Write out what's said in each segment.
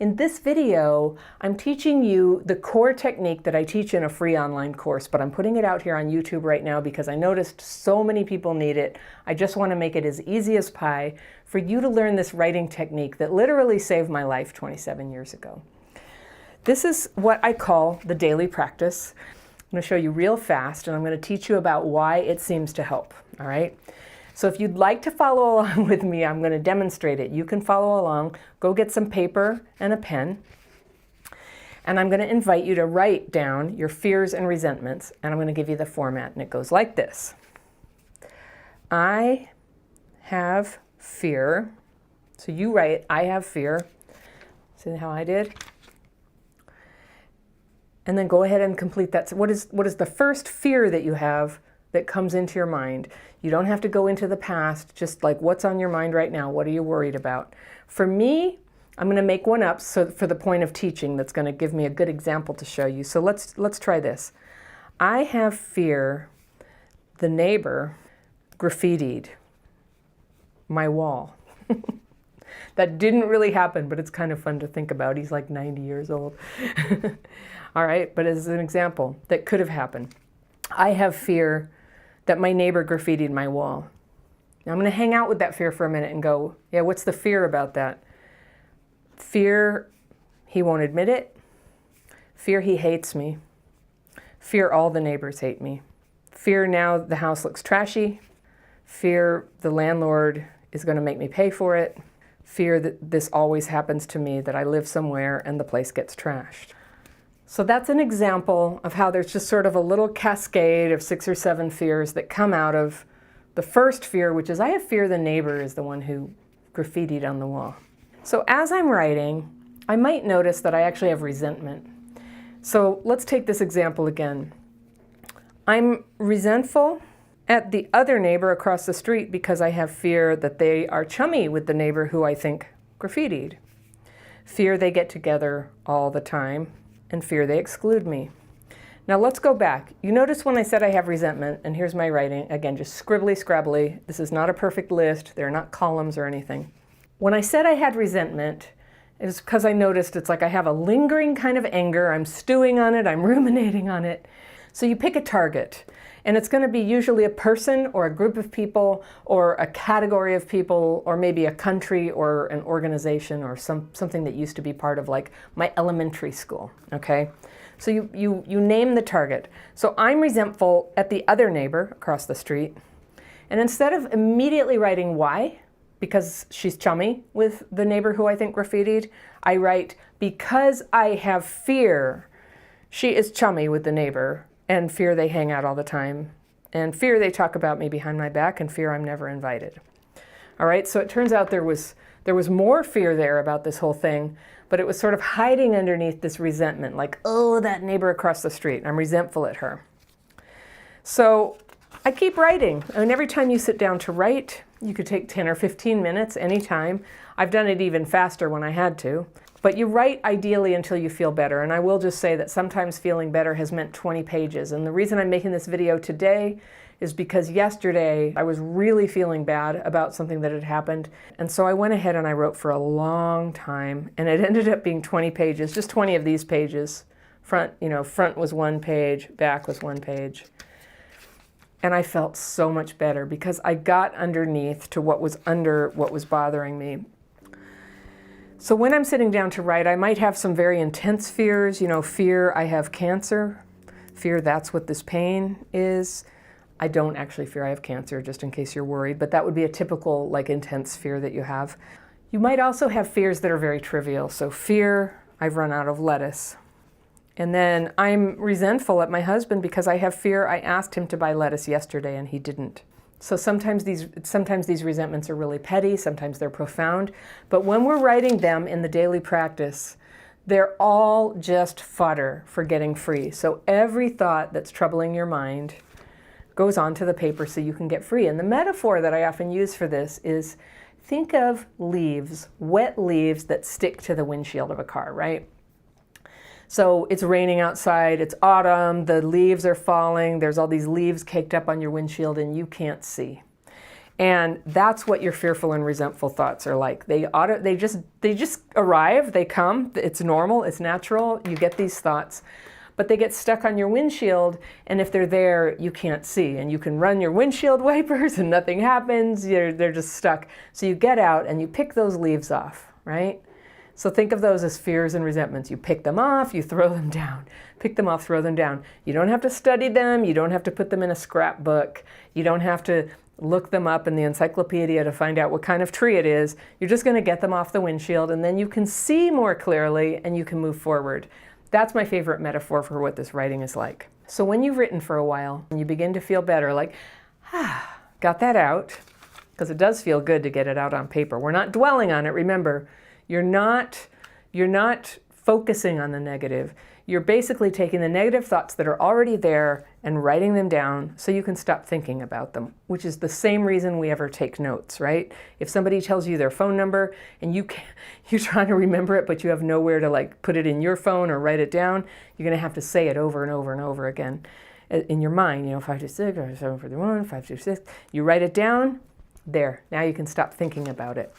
In this video, I'm teaching you the core technique that I teach in a free online course, but I'm putting it out here on YouTube right now because I noticed so many people need it. I just want to make it as easy as pie for you to learn this writing technique that literally saved my life 27 years ago. This is what I call the daily practice. I'm going to show you real fast, and I'm going to teach you about why it seems to help, all right? So if you'd like to follow along with me, I'm going to demonstrate it. You can follow along. Go get some paper and a pen. And I'm going to invite you to write down your fears and resentments. And I'm going to give you the format. And it goes like this. I have fear. So you write, I have fear. See how I did? And then go ahead and complete that. So what is the first fear that you have that comes into your mind? You don't have to go into the past, just like what's on your mind right now. What are you worried about? For me, I'm going to make one up so for the point of teaching that's going to give me a good example to show you. So let's try this. I have fear the neighbor graffitied my wall. That didn't really happen, but it's kind of fun to think about. He's like 90 years old. All right, but as an example, that could have happened. I have fear that my neighbor graffitied my wall. Now I'm going to hang out with that fear for a minute and go, yeah, what's the fear about that? Fear he won't admit it. Fear he hates me. Fear all the neighbors hate me. Fear now the house looks trashy. Fear the landlord is going to make me pay for it. Fear that this always happens to me, that I live somewhere and the place gets trashed. So that's an example of how there's just sort of a little cascade of 6 or 7 fears that come out of the first fear, which is I have fear the neighbor is the one who graffitied on the wall. So as I'm writing, I might notice that I actually have resentment. So let's take this example again. I'm resentful at the other neighbor across the street because I have fear that they are chummy with the neighbor who I think graffitied. Fear they get together all the time. And fear they exclude me. Now let's go back. You notice when I said I have resentment, and here's my writing, again, just scribbly scrabbly. This is not a perfect list. They're not columns or anything. When I said I had resentment, it was because I noticed it's like I have a lingering kind of anger. I'm stewing on it. I'm ruminating on it. So you pick a target, and it's going to be usually a person or a group of people or a category of people or maybe a country or an organization or something that used to be part of like my elementary school, okay? So you name the target. So I'm resentful at the other neighbor across the street, and instead of immediately writing why, because she's chummy with the neighbor who I think graffitied, I write because I have fear she is chummy with the neighbor, and fear they hang out all the time, and fear they talk about me behind my back, and fear I'm never invited. All right, so it turns out there was more fear there about this whole thing, but it was sort of hiding underneath this resentment, like, oh, that neighbor across the street, I'm resentful at her. So I keep writing. I mean, every time you sit down to write, you could take 10 or 15 minutes anytime. I've done it even faster when I had to. But you write ideally until you feel better. And I will just say that sometimes feeling better has meant 20 pages. And the reason I'm making this video today is because yesterday I was really feeling bad about something that had happened. And so I went ahead and I wrote for a long time. And it ended up being 20 pages, just 20 of these pages. Front was 1 page, back was 1 page. And I felt so much better because I got underneath to what was bothering me. So when I'm sitting down to write, I might have some very intense fears, fear I have cancer, fear that's what this pain is. I don't actually fear I have cancer, just in case you're worried, but that would be a typical, like, intense fear that you have. You might also have fears that are very trivial. So fear I've run out of lettuce. And then I'm resentful at my husband because I have fear I asked him to buy lettuce yesterday and he didn't. So sometimes these resentments are really petty, sometimes they're profound, but when we're writing them in the daily practice, they're all just fodder for getting free. So every thought that's troubling your mind goes onto the paper so you can get free. And the metaphor that I often use for this is think of leaves, wet leaves that stick to the windshield of a car, right? So it's raining outside, it's autumn, the leaves are falling, there's all these leaves caked up on your windshield and you can't see. And that's what your fearful and resentful thoughts are like. They just arrive, they come, it's normal, it's natural, you get these thoughts, but they get stuck on your windshield, and if they're there, you can't see. And you can run your windshield wipers and nothing happens, they're just stuck. So you get out and you pick those leaves off, right? So think of those as fears and resentments. You pick them off, you throw them down. Pick them off, throw them down. You don't have to study them, you don't have to put them in a scrapbook, you don't have to look them up in the encyclopedia to find out what kind of tree it is. You're just going to get them off the windshield, and then you can see more clearly and you can move forward. That's my favorite metaphor for what this writing is like. So when you've written for a while and you begin to feel better, like, got that out, because it does feel good to get it out on paper. We're not dwelling on it, remember. You're not focusing on the negative. You're basically taking the negative thoughts that are already there and writing them down so you can stop thinking about them, which is the same reason we ever take notes, right? If somebody tells you their phone number and you're trying to remember it, but you have nowhere to like put it in your phone or write it down, you're going to have to say it over and over and over again in your mind, 526 or 741, 526. You write it down, there. Now you can stop thinking about it.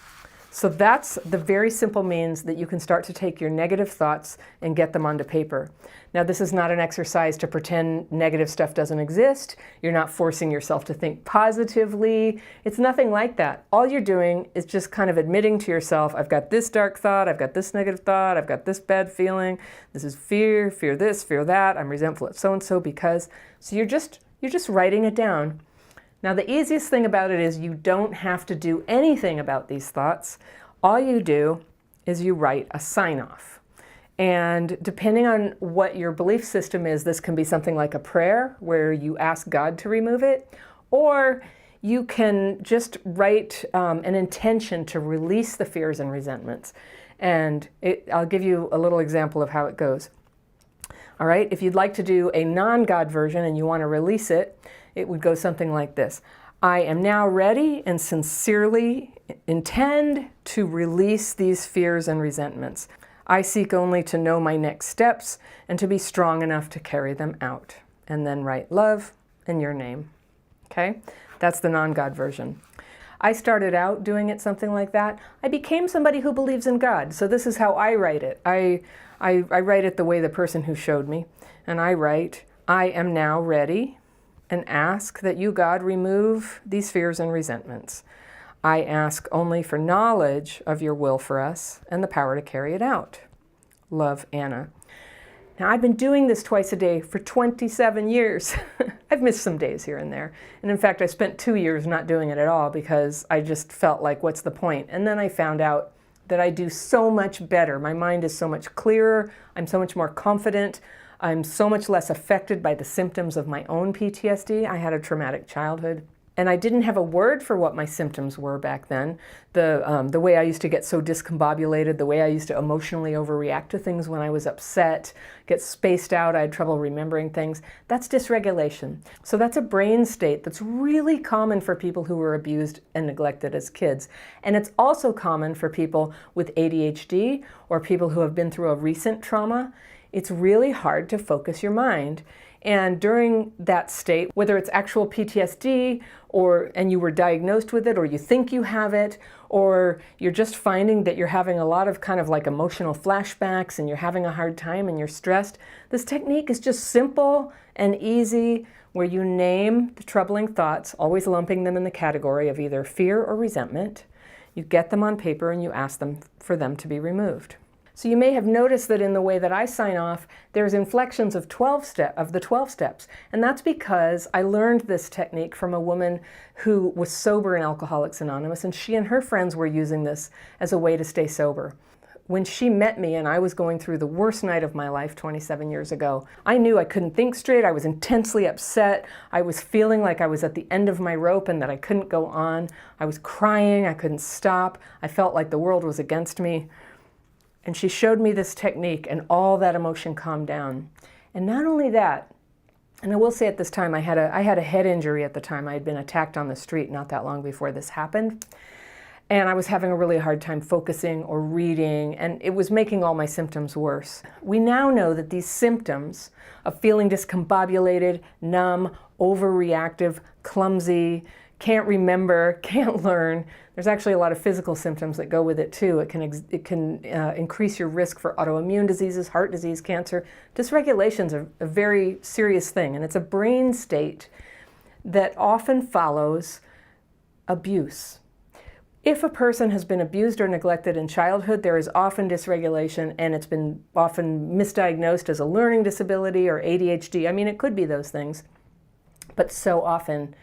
So that's the very simple means that you can start to take your negative thoughts and get them onto paper. Now, this is not an exercise to pretend negative stuff doesn't exist. You're not forcing yourself to think positively. It's nothing like that. All you're doing is just kind of admitting to yourself, I've got this dark thought, I've got this negative thought, I've got this bad feeling, this is fear this, fear that, I'm resentful at so-and-so because. So you're just writing it down. Now, the easiest thing about it is you don't have to do anything about these thoughts. All you do is you write a sign-off. And depending on what your belief system is, this can be something like a prayer where you ask God to remove it, or you can just write an intention to release the fears and resentments. And I'll give you a little example of how it goes. All right, if you'd like to do a non-God version and you want to release it, it would go something like this. I am now ready and sincerely intend to release these fears and resentments. I seek only to know my next steps and to be strong enough to carry them out. And then write love and your name. Okay? That's the non-God version. I started out doing it something like that. I became somebody who believes in God. So this is how I write it. I write it the way the person who showed me. And I write, I am now ready and ask that you, God, remove these fears and resentments. I ask only for knowledge of your will for us and the power to carry it out. Love, Anna. Now, I've been doing this twice a day for 27 years. I've missed some days here and there. And in fact, I spent 2 years not doing it at all because I just felt like, what's the point? And then I found out that I do so much better. My mind is so much clearer. I'm so much more confident. I'm so much less affected by the symptoms of my own PTSD. I had a traumatic childhood. And I didn't have a word for what my symptoms were back then. The way I used to get so discombobulated, the way I used to emotionally overreact to things when I was upset, get spaced out, I had trouble remembering things. That's dysregulation. So that's a brain state that's really common for people who were abused and neglected as kids. And it's also common for people with ADHD or people who have been through a recent trauma. It's really hard to focus your mind. And during that state, whether it's actual PTSD and you were diagnosed with it, or you think you have it, or you're just finding that you're having a lot of kind of like emotional flashbacks and you're having a hard time and you're stressed, this technique is just simple and easy, where you name the troubling thoughts, always lumping them in the category of either fear or resentment. You get them on paper and you ask them for them to be removed. So you may have noticed that in the way that I sign off, there's inflections of the 12 steps. And that's because I learned this technique from a woman who was sober in Alcoholics Anonymous, and she and her friends were using this as a way to stay sober. When she met me and I was going through the worst night of my life 27 years ago, I knew I couldn't think straight. I was intensely upset. I was feeling like I was at the end of my rope and that I couldn't go on. I was crying. I couldn't stop. I felt like the world was against me. And she showed me this technique, and all that emotion calmed down. And not only that, and I will say at this time, I had a head injury at the time. I had been attacked on the street not that long before this happened. And I was having a really hard time focusing or reading, and it was making all my symptoms worse. We now know that these symptoms of feeling discombobulated, numb, overreactive, clumsy, can't remember, can't learn. There's actually a lot of physical symptoms that go with it too. It can increase your risk for autoimmune diseases, heart disease, cancer. Dysregulation is a very serious thing, and it's a brain state that often follows abuse. If a person has been abused or neglected in childhood, there is often dysregulation, and it's been often misdiagnosed as a learning disability or ADHD. I mean, it could be those things, but so often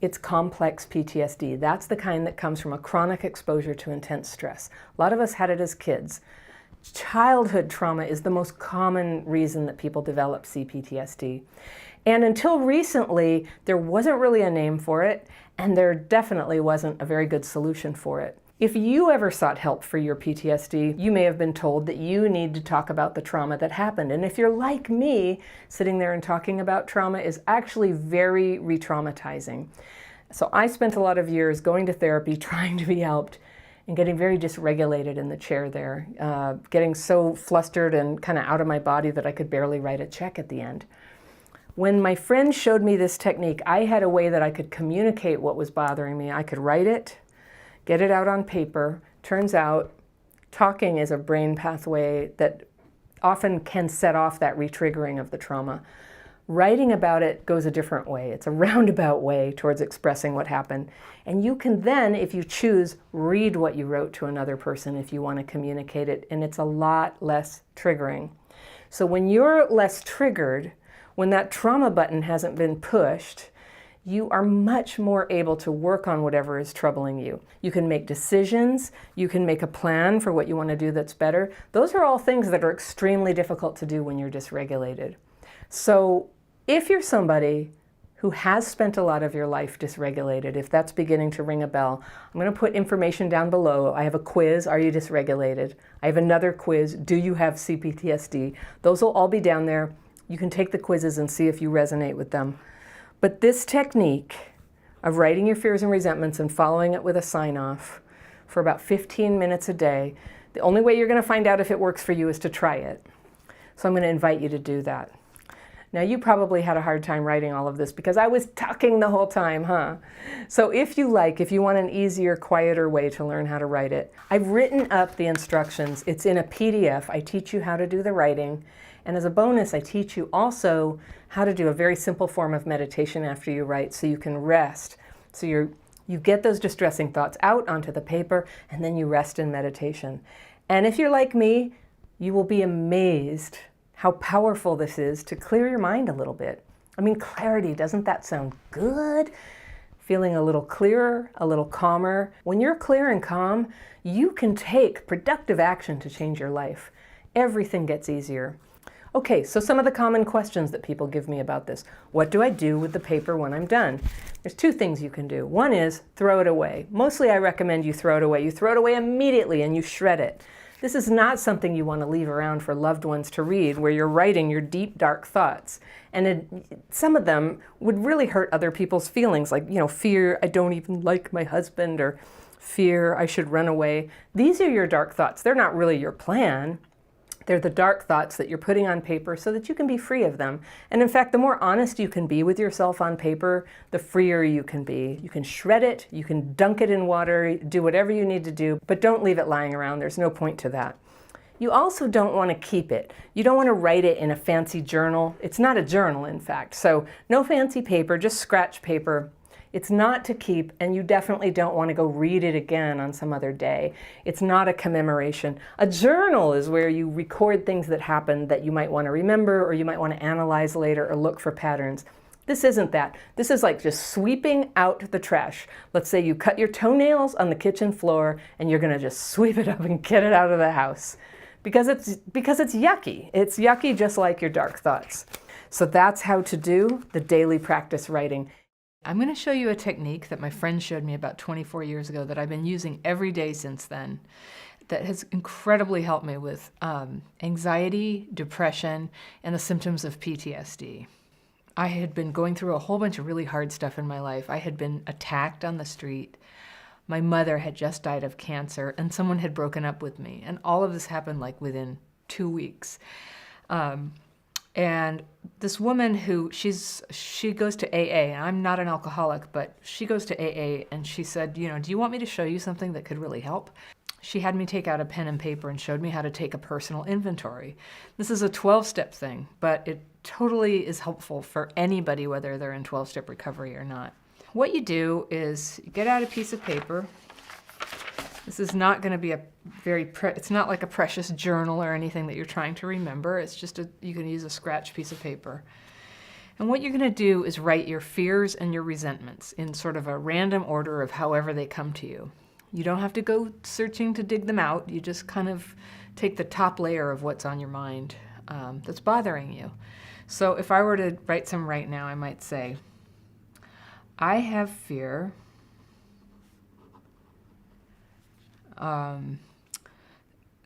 it's complex PTSD. That's the kind that comes from a chronic exposure to intense stress. A lot of us had it as kids. Childhood trauma is the most common reason that people develop CPTSD. And until recently, there wasn't really a name for it, and there definitely wasn't a very good solution for it. If you ever sought help for your PTSD, you may have been told that you need to talk about the trauma that happened. And if you're like me, sitting there and talking about trauma is actually very re-traumatizing. So I spent a lot of years going to therapy, trying to be helped, and getting very dysregulated in the chair there, getting so flustered and kind of out of my body that I could barely write a check at the end. When my friend showed me this technique, I had a way that I could communicate what was bothering me. I could write it, get it out on paper. Turns out talking is a brain pathway that often can set off that re-triggering of the trauma. Writing about it goes a different way. It's a roundabout way towards expressing what happened. And you can then, if you choose, read what you wrote to another person if you want to communicate it, and it's a lot less triggering. So when you're less triggered, when that trauma button hasn't been pushed, you are much more able to work on whatever is troubling you. You can make decisions, you can make a plan for what you want to do that's better. Those are all things that are extremely difficult to do when you're dysregulated. So if you're somebody who has spent a lot of your life dysregulated, if that's beginning to ring a bell, I'm going to put information down below. I have a quiz, are you dysregulated? I have another quiz, do you have CPTSD? Those will all be down there. You can take the quizzes and see if you resonate with them. But this technique of writing your fears and resentments and following it with a sign-off for about 15 minutes a day, the only way you're going to find out if it works for you is to try it. So I'm going to invite you to do that. Now, you probably had a hard time writing all of this because I was talking the whole time, huh? So if you want an easier, quieter way to learn how to write it, I've written up the instructions. It's in a PDF. I teach you how to do the writing. And as a bonus, I teach you also how to do a very simple form of meditation after you write so you can rest. So you get those distressing thoughts out onto the paper, and then you rest in meditation. And if you're like me, you will be amazed how powerful this is to clear your mind a little bit. I mean, clarity, doesn't that sound good? Feeling a little clearer, a little calmer. When you're clear and calm, you can take productive action to change your life. Everything gets easier. Okay, so some of the common questions that people give me about this. What do I do with the paper when I'm done? There's two things you can do. One is throw it away. Mostly I recommend you throw it away. You throw it away immediately and you shred it. This is not something you want to leave around for loved ones to read where you're writing your deep, dark thoughts. And some of them would really hurt other people's feelings, like, fear, I don't even like my husband, or fear, I should run away. These are your dark thoughts. They're not really your plan. They're the dark thoughts that you're putting on paper so that you can be free of them. And in fact, the more honest you can be with yourself on paper, the freer you can be. You can shred it, you can dunk it in water, do whatever you need to do, but don't leave it lying around. There's no point to that. You also don't want to keep it. You don't want to write it in a fancy journal. It's not a journal, in fact. So no fancy paper, just scratch paper. It's not to keep, and you definitely don't want to go read it again on some other day. It's not a commemoration. A journal is where you record things that happened that you might want to remember, or you might want to analyze later, or look for patterns. This isn't that. This is like just sweeping out the trash. Let's say you cut your toenails on the kitchen floor, and you're going to just sweep it up and get it out of the house. Because it's yucky. It's yucky just like your dark thoughts. So that's how to do the daily practice writing. I'm going to show you a technique that my friend showed me about 24 years ago that I've been using every day since then that has incredibly helped me with anxiety, depression, and the symptoms of PTSD. I had been going through a whole bunch of really hard stuff in my life. I had been attacked on the street. My mother had just died of cancer, and someone had broken up with me. And all of this happened like within 2 weeks. And this woman she goes to AA, and I'm not an alcoholic, but she goes to AA, and she said, do you want me to show you something that could really help? She had me take out a pen and paper and showed me how to take a personal inventory. This is a 12-step thing, but it totally is helpful for anybody, whether they're in 12-step recovery or not. What you do is you get out a piece of paper. This is not going to be it's not like a precious journal or anything that you're trying to remember. It's just you can use a scratch piece of paper. And what you're going to do is write your fears and your resentments in sort of a random order of however they come to you. You don't have to go searching to dig them out. You just kind of take the top layer of what's on your mind that's bothering you. So if I were to write some right now, I might say, I have fear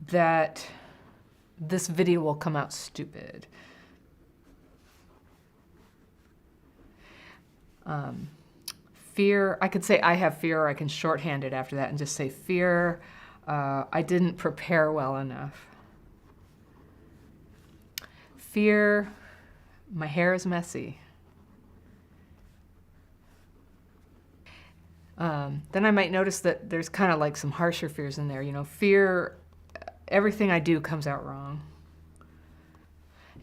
that this video will come out stupid. Fear, I could say I have fear, or I can shorthand it after that and just say fear, I didn't prepare well enough. Fear, my hair is messy. Then I might notice that there's kind of like some harsher fears in there. Fear, everything I do comes out wrong.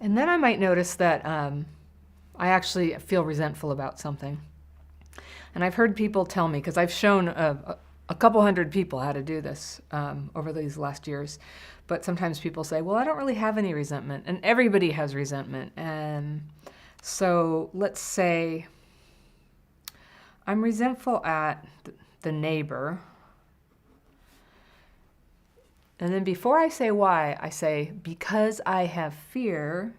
And then I might notice that I actually feel resentful about something. And I've heard people tell me, because I've shown a couple hundred people how to do this over these last years, but sometimes people say, well, I don't really have any resentment. And everybody has resentment. And so let's say I'm resentful at the neighbor. And then before I say why, I say, because I have fear,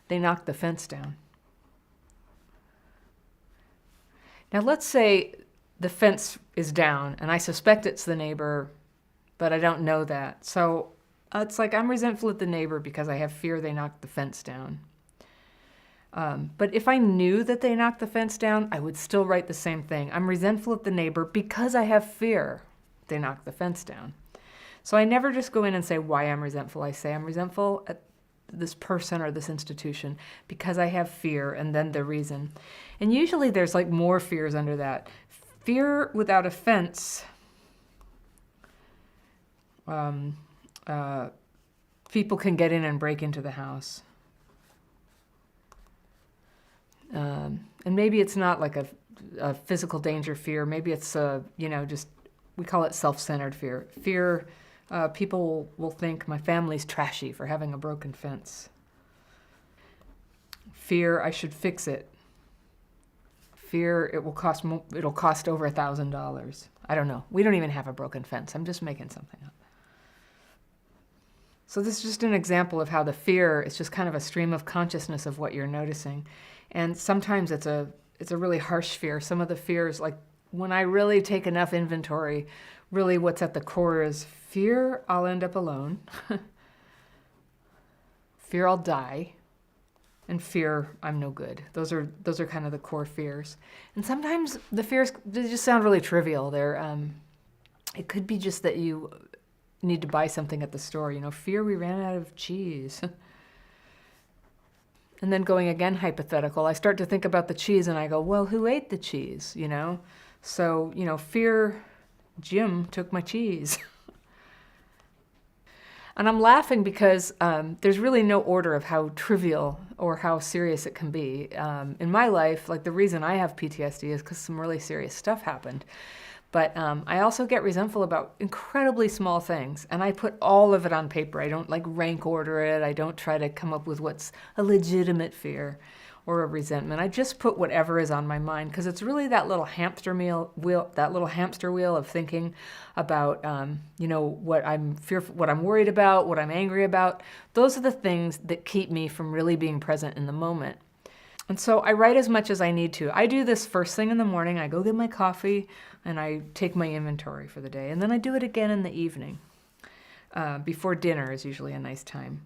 they knocked the fence down. Now let's say the fence is down, and I suspect it's the neighbor, but I don't know that. So it's like I'm resentful at the neighbor because I have fear they knocked the fence down. But if I knew that they knocked the fence down, I would still write the same thing. I'm resentful at the neighbor because I have fear they knocked the fence down. So I never just go in and say why I'm resentful. I say I'm resentful at this person or this institution because I have fear, and then the reason. And usually there's like more fears under that. Fear without offense. People can get in and break into the house. And maybe it's not like a physical danger fear. Maybe it's just, we call it self-centered fear. Fear, people will think my family's trashy for having a broken fence. Fear, I should fix it. Fear, it'll cost over $1,000. I don't know. We don't even have a broken fence. I'm just making something up. So this is just an example of how the fear is just kind of a stream of consciousness of what you're noticing. And sometimes it's a really harsh fear. Some of the fears, like when I really take enough inventory, really what's at the core is fear I'll end up alone, fear I'll die, and fear I'm no good. Those are kind of the core fears. And sometimes the fears, they just sound really trivial. It could be just that you need to buy something at the store. Fear we ran out of cheese. And then going again hypothetical, I start to think about the cheese and I go, well, who ate the cheese, So, fear Jim took my cheese. And I'm laughing because there's really no order of how trivial or how serious it can be. In my life, like the reason I have PTSD is because some really serious stuff happened. But I also get resentful about incredibly small things, and I put all of it on paper. I don't rank order it. I don't try to come up with what's a legitimate fear or a resentment. I just put whatever is on my mind, because it's really that little hamster wheel of thinking about what I'm fearful, what I'm worried about, what I'm angry about. Those are the things that keep me from really being present in the moment. And so I write as much as I need to. I do this first thing in the morning. I go get my coffee and I take my inventory for the day. And then I do it again in the evening. Before dinner is usually a nice time.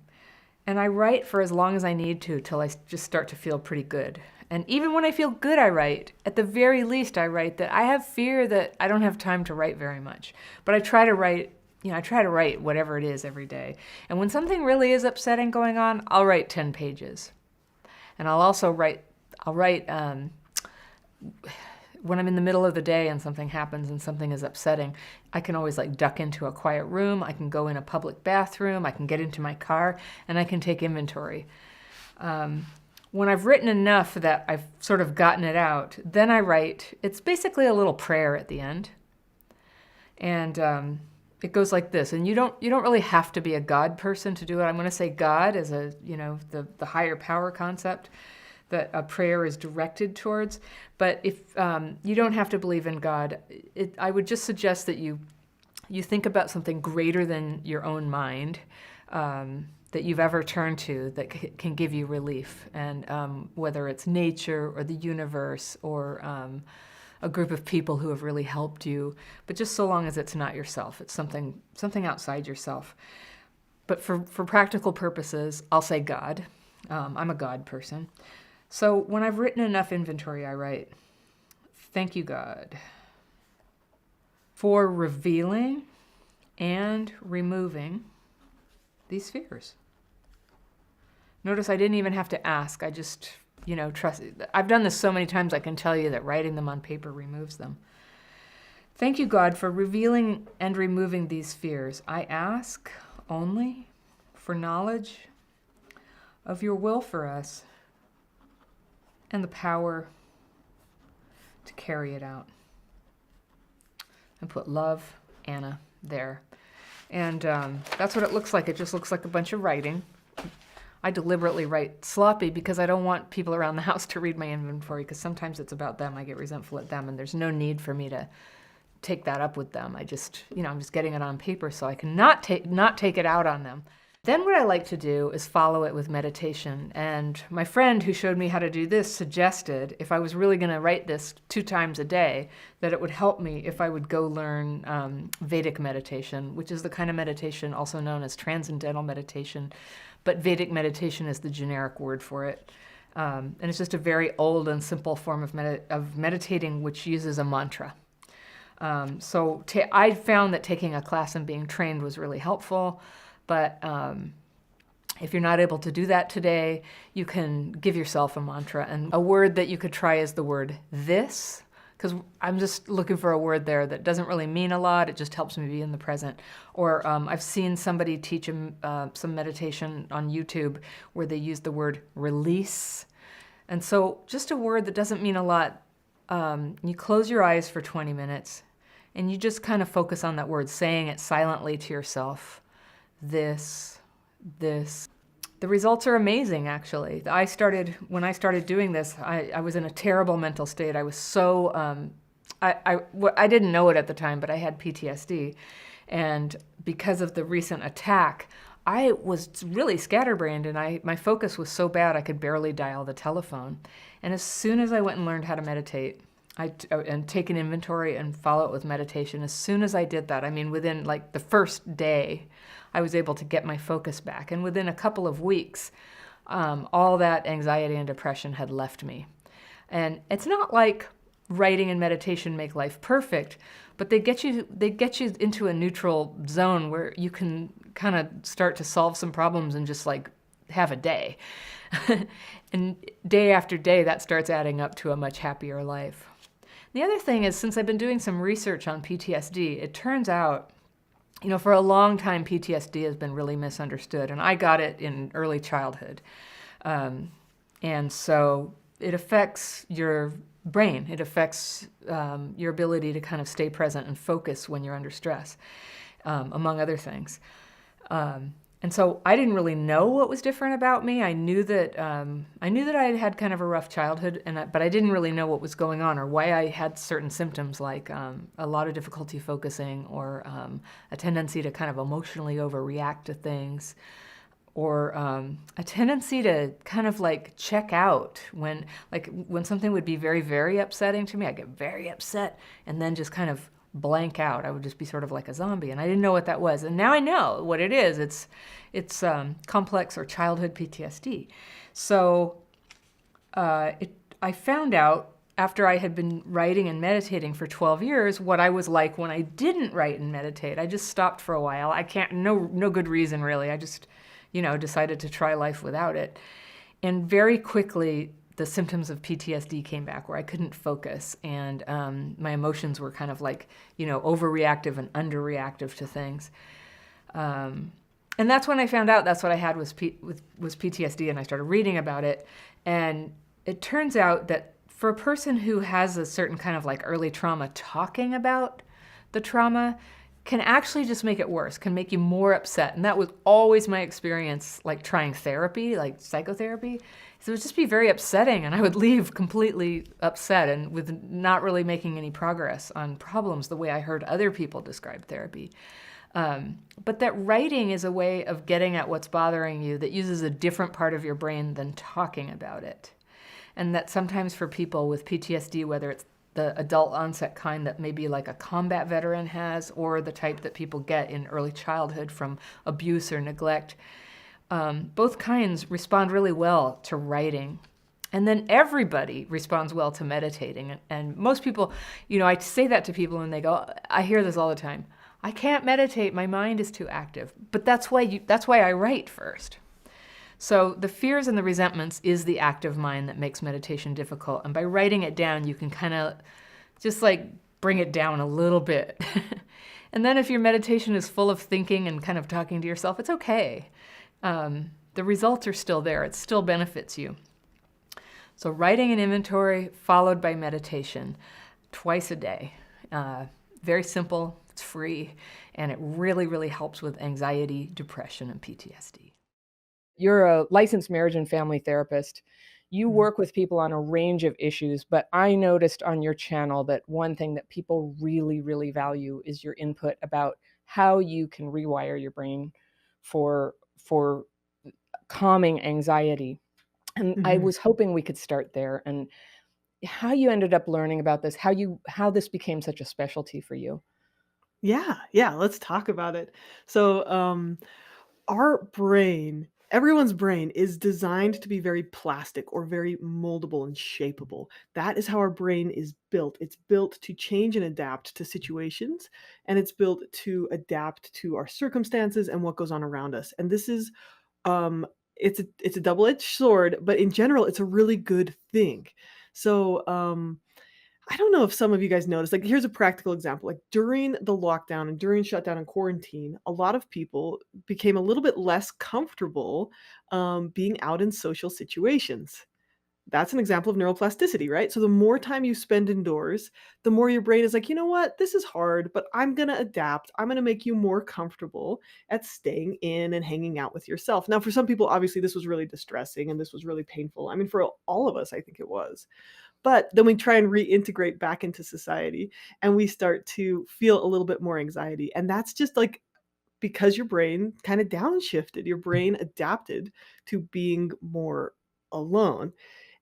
And I write for as long as I need to till I just start to feel pretty good. And even when I feel good, I write. At the very least, I write that I have fear that I don't have time to write very much. But I try to write I try to write whatever it is every day. And when something really is upsetting going on, I'll write 10 pages. And I'll also write when I'm in the middle of the day and something happens and something is upsetting, I can always like duck into a quiet room. I can go in a public bathroom. I can get into my car and I can take inventory. When I've written enough that I've sort of gotten it out, then I write. It's basically a little prayer at the end. And it goes like this. And you don't really have to be a God person to do it. I'm going to say God as the higher power concept that a prayer is directed towards. But if you don't have to believe in God, I would just suggest that you think about something greater than your own mind that you've ever turned to that can give you relief. And whether it's nature or the universe or a group of people who have really helped you, but just so long as it's not yourself, it's something outside yourself. But for practical purposes, I'll say God. I'm a God person. So when I've written enough inventory, I write, thank you, God, for revealing and removing these fears. Notice I didn't even have to ask. I just, trust. I've done this so many times I can tell you that writing them on paper removes them. Thank you, God, for revealing and removing these fears. I ask only for knowledge of your will for us and the power to carry it out. And put love, Anna, there. And that's what it looks like. It just looks like a bunch of writing. I deliberately write sloppy because I don't want people around the house to read my inventory, because sometimes it's about them. I get resentful at them, and there's no need for me to take that up with them. I'm just getting it on paper so I can not take it out on them. Then what I like to do is follow it with meditation. And my friend who showed me how to do this suggested if I was really going to write this 2 times a day, that it would help me if I would go learn Vedic meditation, which is the kind of meditation also known as transcendental meditation. But Vedic meditation is the generic word for it. And it's just a very old and simple form of meditating, which uses a mantra. So I found that taking a class and being trained was really helpful. But if you're not able to do that today, you can give yourself a mantra. And a word that you could try is the word this, because I'm just looking for a word there that doesn't really mean a lot. It just helps me be in the present. Or I've seen somebody teach some meditation on YouTube where they use the word release. And so just a word that doesn't mean a lot. You close your eyes for 20 minutes and you just kind of focus on that word, saying it silently to yourself. This. The results are amazing, actually. When I started doing this, I was in a terrible mental state. I was so, I didn't know it at the time, but I had PTSD. And because of the recent attack, I was really scatterbrained, and my focus was so bad I could barely dial the telephone. And as soon as I went and learned how to meditate, and take an inventory and follow it with meditation, as soon as I did that, within like the first day, I was able to get my focus back. And within a couple of weeks, all that anxiety and depression had left me. And it's not like writing and meditation make life perfect, but they get you into a neutral zone where you can kind of start to solve some problems and just like have a day. And day after day, that starts adding up to a much happier life. The other thing is, since I've been doing some research on PTSD, it turns out, for a long time, PTSD has been really misunderstood, and I got it in early childhood. And so it affects your brain. It affects your ability to kind of stay present and focus when you're under stress, among other things. And so I didn't really know what was different about me. I knew that I had kind of a rough childhood, but I didn't really know what was going on or why I had certain symptoms like a lot of difficulty focusing, or a tendency to kind of emotionally overreact to things, or a tendency to kind of like check out when something would be very, very upsetting to me. I'd get very upset and then just kind of blank out. I would just be sort of like a zombie, and I didn't know what that was. And now I know what it is. It's complex or childhood PTSD. So I found out after I had been writing and meditating for 12 years, what I was like when I didn't write and meditate. I just stopped for a while. I can't, no good reason really. I just, decided to try life without it. And very quickly, the symptoms of PTSD came back where I couldn't focus, and my emotions were kind of like, overreactive and underreactive to things. And that's when I found out that's what I had was PTSD, and I started reading about it. And it turns out that for a person who has a certain kind of like early trauma, talking about the trauma can actually just make it worse, can make you more upset. And that was always my experience, like trying therapy, like psychotherapy. So it would just be very upsetting, and I would leave completely upset and with not really making any progress on problems the way I heard other people describe therapy. But that writing is a way of getting at what's bothering you that uses a different part of your brain than talking about it. And that sometimes for people with PTSD, whether it's the adult onset kind that maybe like a combat veteran has, or the type that people get in early childhood from abuse or neglect, both kinds respond really well to writing. And then everybody responds well to meditating. And most people, I say that to people and they go, I hear this all the time. I can't meditate, my mind is too active. But that's why I write first. So the fears and the resentments is the active mind that makes meditation difficult. And by writing it down, you can kind of just like bring it down a little bit. And then if your meditation is full of thinking and kind of talking to yourself, it's okay. The results are still there. It still benefits you. So writing an inventory followed by meditation twice a day. Very simple, it's free, and it really, really helps with anxiety, depression, and PTSD. You're a licensed marriage and family therapist. You work with people on a range of issues, but I noticed on your channel that one thing that people really, really value is your input about how you can rewire your brain for calming anxiety. And I was hoping we could start there, and how you ended up learning about this, how this became such a specialty for you. Yeah, let's talk about it. So, our brain, everyone's brain is designed to be very plastic or very moldable and shapeable. That is how our brain is built. It's built to change and adapt to situations, and it's built to adapt to our circumstances and what goes on around us. And this is um it's a double-edged sword, but in general it's a really good thing. So, I don't know if some of you guys noticed, like, here's a practical example. Like, during the lockdown and during shutdown and quarantine, a lot of people became a little bit less comfortable being out in social situations. That's an example of neuroplasticity, right? So the more time you spend indoors, the more your brain is like, you know what, this is hard, but I'm going to adapt. I'm going to make you more comfortable at staying in and hanging out with yourself. Now, for some people, obviously, this was really distressing and this was really painful. I mean, for all of us, I think it was. But then we try and reintegrate back into society and we start to feel a little bit more anxiety. And that's just like because your brain kind of downshifted, your brain adapted to being more alone.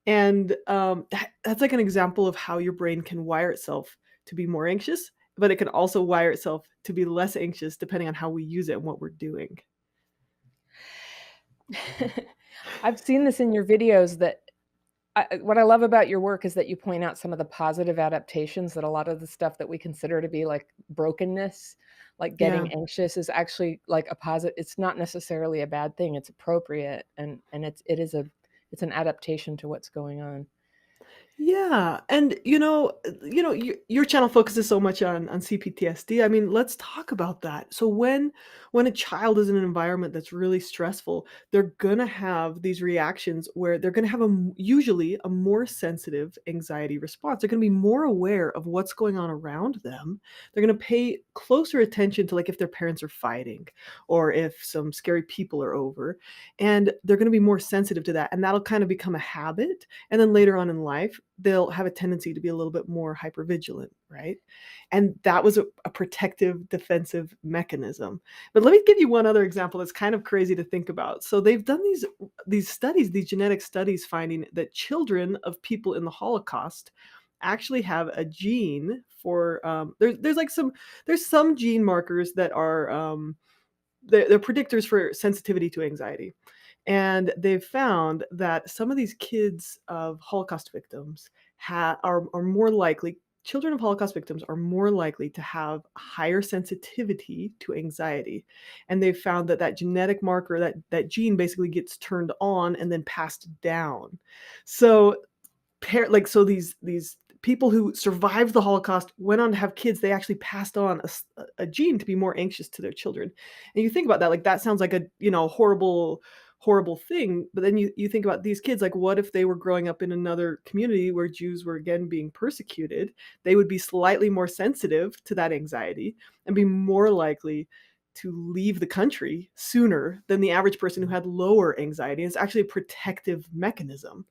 And that's like an example of how your brain can wire itself to be more anxious, but it can also wire itself to be less anxious depending on how we use it and what we're doing. I've seen this in your videos that what I love about your work is that you point out some of the positive adaptations that a lot of the stuff that we consider to be like brokenness, like Yeah. getting anxious is actually like a positive. It's not necessarily a bad thing. It's appropriate. And it's an adaptation to what's going on. Yeah, and your channel focuses so much on CPTSD. I mean, let's talk about that. So when a child is in an environment that's really stressful, they're gonna have these reactions where they're gonna have usually a more sensitive anxiety response. They're gonna be more aware of what's going on around them. They're gonna pay closer attention to like if their parents are fighting or if some scary people are over, and they're gonna be more sensitive to that, and that'll kind of become a habit. And then later on in life, they'll have a tendency to be a little bit more hypervigilant, right? And that was a protective defensive mechanism. But let me give you one other example that's kind of crazy to think about. So they've done these studies, these genetic studies finding that children of people in the Holocaust actually have a gene for there's some gene markers that are they're predictors for sensitivity to anxiety. And they've found that some of these kids of Holocaust victims are more likely, children of Holocaust victims are more likely to have higher sensitivity to anxiety. And they've found that that genetic marker, that gene basically gets turned on and then passed down. So so these people who survived the Holocaust went on to have kids. They actually passed on a gene to be more anxious to their children. And you think about that, like that sounds like a horrible thing. But then you think about these kids, like what if they were growing up in another community where Jews were again being persecuted? They would be slightly more sensitive to that anxiety and be more likely to leave the country sooner than the average person who had lower anxiety. It's actually a protective mechanism.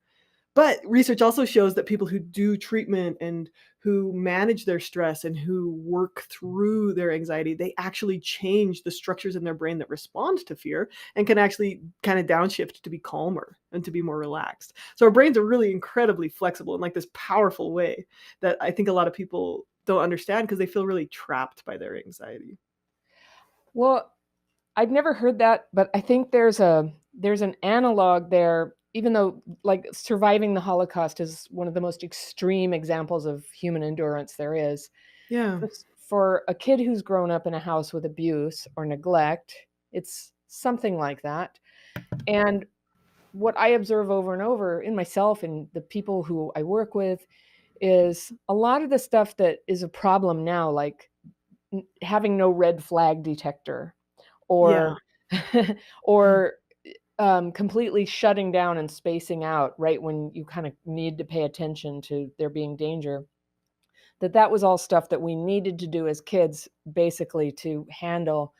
But research also shows that people who do treatment and who manage their stress and who work through their anxiety, they actually change the structures in their brain that respond to fear and can actually kind of downshift to be calmer and to be more relaxed. So our brains are really incredibly flexible in like this powerful way that I think a lot of people don't understand because they feel really trapped by their anxiety. Well, I'd never heard that, but I think there's an analog there, even though like surviving the Holocaust is one of the most extreme examples of human endurance there is. Yeah. For a kid who's grown up in a house with abuse or neglect, it's something like that. And what I observe over and over in myself and the people who I work with is a lot of the stuff that is a problem now, like having no red flag detector Yeah. or or completely shutting down and spacing out right when you kind of need to pay attention to there being danger. That was all stuff that we needed to do as kids, basically, to handle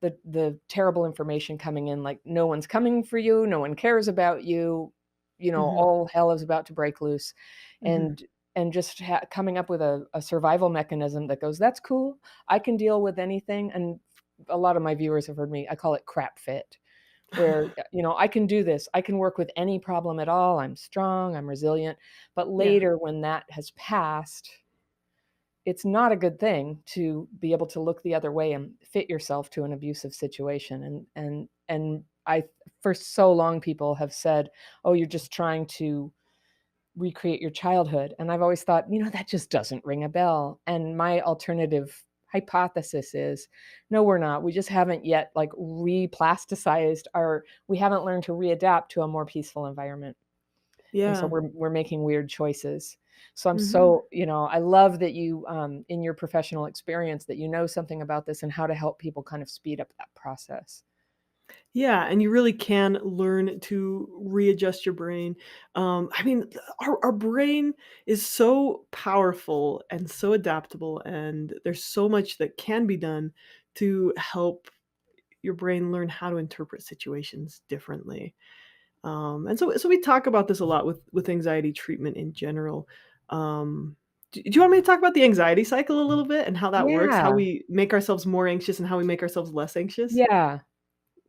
the terrible information coming in, like no one's coming for you, no one cares about you, Hmm. all hell is about to break loose, Hmm. and just coming up with a survival mechanism that goes, that's cool, I can deal with anything. And a lot of my viewers have heard me, I call it crap fit, where I can do this, I can work with any problem at all, I'm strong, I'm resilient. But Yeah. later, when that has passed, it's not a good thing to be able to look the other way and fit yourself to an abusive situation. And I, for so long, people have said, oh, you're just trying to recreate your childhood. And I've always thought, that just doesn't ring a bell. And my alternative hypothesis is, no, we're not, we just haven't yet like replasticized our, we haven't learned to readapt to a more peaceful environment. And so Yeah. we're making weird choices. So I'm Hmm. so, I love that you, in your professional experience, that you know something about this and how to help people kind of speed up that process. Yeah, and you really can learn to readjust your brain. I mean, our brain is so powerful and so adaptable, and there's so much that can be done to help your brain learn how to interpret situations differently. And so we talk about this a lot with anxiety treatment in general. Do you want me to talk about the anxiety cycle a little bit and how that works? How Yeah. we make ourselves more anxious and how we make ourselves less anxious? Yeah.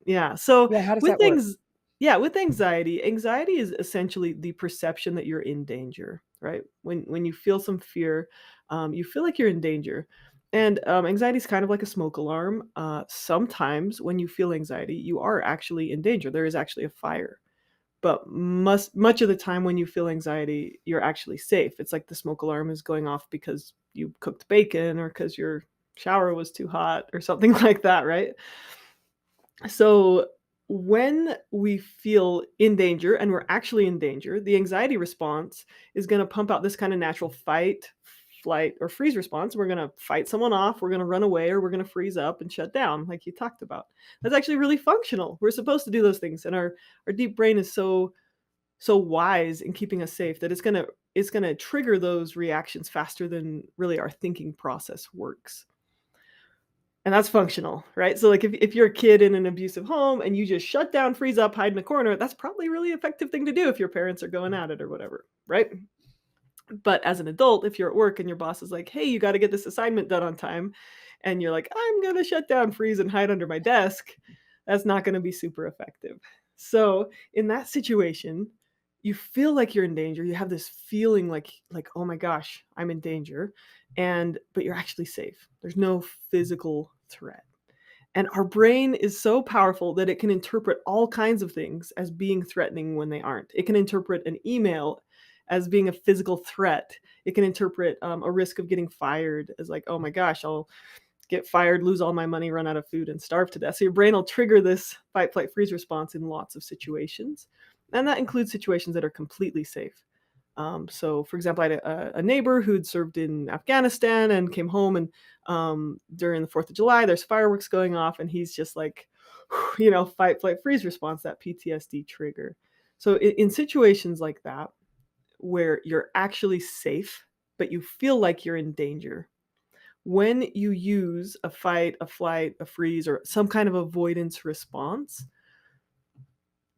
Yeah, so Yeah. How does with that work? things yeah, with anxiety is essentially the perception that you're in danger, right? When you feel some fear, you feel like you're in danger. And anxiety is kind of like a smoke alarm. Sometimes when you feel anxiety, you are actually in danger. There is actually a fire. But much of the time when you feel anxiety, you're actually safe. It's like the smoke alarm is going off because you cooked bacon or because your shower was too hot or something like that, right? So when we feel in danger and we're actually in danger, the anxiety response is going to pump out this kind of natural fight, flight, or freeze response. We're going to fight someone off, we're going to run away, or we're going to freeze up and shut down, like you talked about. That's actually really functional. We're supposed to do those things, and our deep brain is so wise in keeping us safe that it's gonna trigger those reactions faster than really our thinking process works. And that's functional, right? So, like, if you're a kid in an abusive home and you just shut down, freeze up, hide in a corner, that's probably a really effective thing to do if your parents are going at it or whatever, right? But as an adult, if you're at work and your boss is like, "Hey, you gotta get this assignment done on time," and you're like, "I'm gonna shut down, freeze, and hide under my desk," that's not gonna be super effective. So, in that situation, you feel like you're in danger. You have this feeling like, "Oh my gosh, I'm in danger," but you're actually safe. There's no physical threat. And our brain is so powerful that it can interpret all kinds of things as being threatening when they aren't. It can interpret an email as being a physical threat. It can interpret a risk of getting fired as like, oh my gosh, I'll get fired, lose all my money, run out of food, and starve to death. So your brain will trigger this fight, flight, freeze response in lots of situations. And that includes situations that are completely safe. So, for example, I had a neighbor who'd served in Afghanistan and came home, and during the 4th of July, there's fireworks going off, and he's just like, fight, flight, freeze response, that PTSD trigger. So, in situations like that, where you're actually safe, but you feel like you're in danger, when you use a fight, a flight, a freeze, or some kind of avoidance response,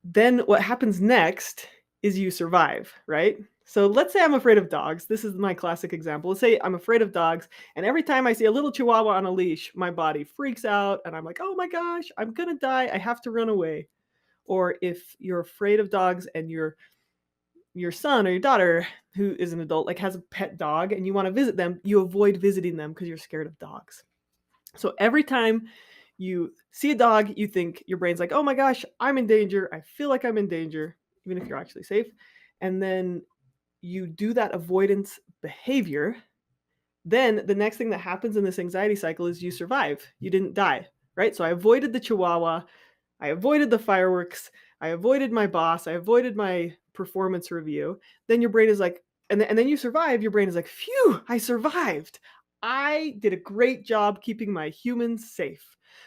then what happens next is you survive, right? So let's say I'm afraid of dogs. This is my classic example. Let's say I'm afraid of dogs, and every time I see a little chihuahua on a leash, my body freaks out, and I'm like, oh my gosh, I'm gonna die. I have to run away. Or if you're afraid of dogs and your son or your daughter who is an adult like has a pet dog and you want to visit them, you avoid visiting them because you're scared of dogs. So every time you see a dog, you think your brain's like, oh my gosh, I'm in danger. I feel like I'm in danger, even if you're actually safe. And then you do that avoidance behavior. Then the next thing that happens in this anxiety cycle is you survive. You didn't die, right? So I avoided the chihuahua. I avoided the fireworks. I avoided my boss. I avoided my performance review. Then your brain is like, and then you survive. Your brain is like, phew, I survived. I did a great job keeping my humans safe.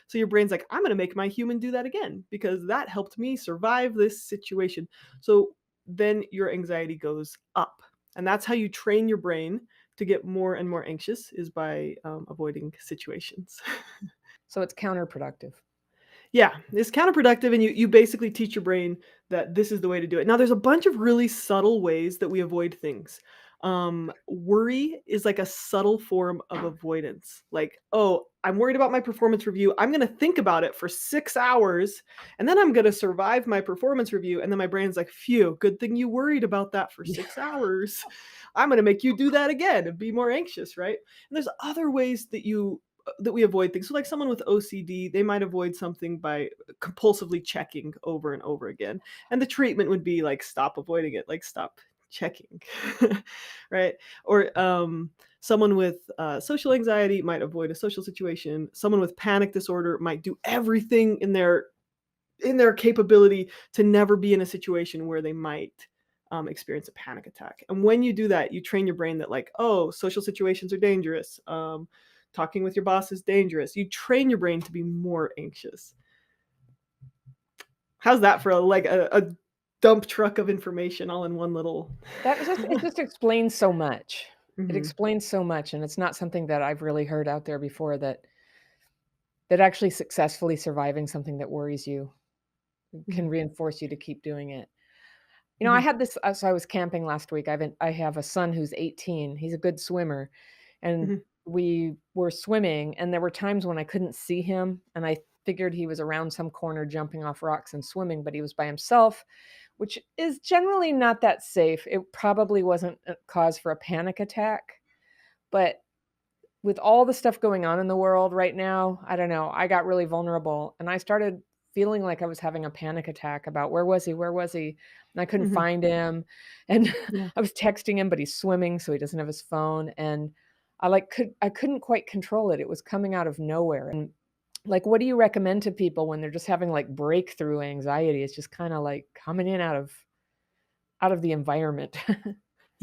So your brain's like, I'm going to make my human do that again because that helped me survive this situation. So then your anxiety goes up. And that's how you train your brain to get more and more anxious, is by avoiding situations. So it's counterproductive. Yeah, it's counterproductive, and you basically teach your brain that this is the way to do it. Now, there's a bunch of really subtle ways that we avoid things. Worry is like a subtle form of avoidance. Like, oh, I'm worried about my performance review. I'm going to think about it for 6 hours, and then I'm going to survive my performance review. And then my brain's like, phew, good thing you worried about that for 6 hours. I'm going to make you do that again and be more anxious, right? And there's other ways that we avoid things. So like someone with OCD, they might avoid something by compulsively checking over and over again. And the treatment would be like, stop avoiding it, like stop checking, right? Or someone with social anxiety might avoid a social situation. Someone with panic disorder might do everything in their capability to never be in a situation where they might experience a panic attack. And when you do that, you train your brain that like, oh, social situations are dangerous. Talking with your boss is dangerous. You train your brain to be more anxious. How's that for a dump truck of information all in one little? It just explains so much. It Mhm. explains so much, and it's not something that I've really heard out there before, that actually successfully surviving something that worries you can Mhm. reinforce you to keep doing it. I Mhm. had this, so I was camping last week. I have a son who's 18. He's a good swimmer, and Mhm. we were swimming, and there were times when I couldn't see him, and I figured he was around some corner jumping off rocks and swimming, but he was by himself, which is generally not that safe. It probably wasn't a cause for a panic attack, but with all the stuff going on in the world right now, I don't know, I got really vulnerable, and I started feeling like I was having a panic attack about where was he? Where was he? And I couldn't Mhm. find him. And Yeah. I was texting him, but he's swimming, so he doesn't have his phone. And I couldn't quite control it. It was coming out of nowhere. And like, what do you recommend to people when they're just having like breakthrough anxiety? It's just kind of like coming in out of the environment.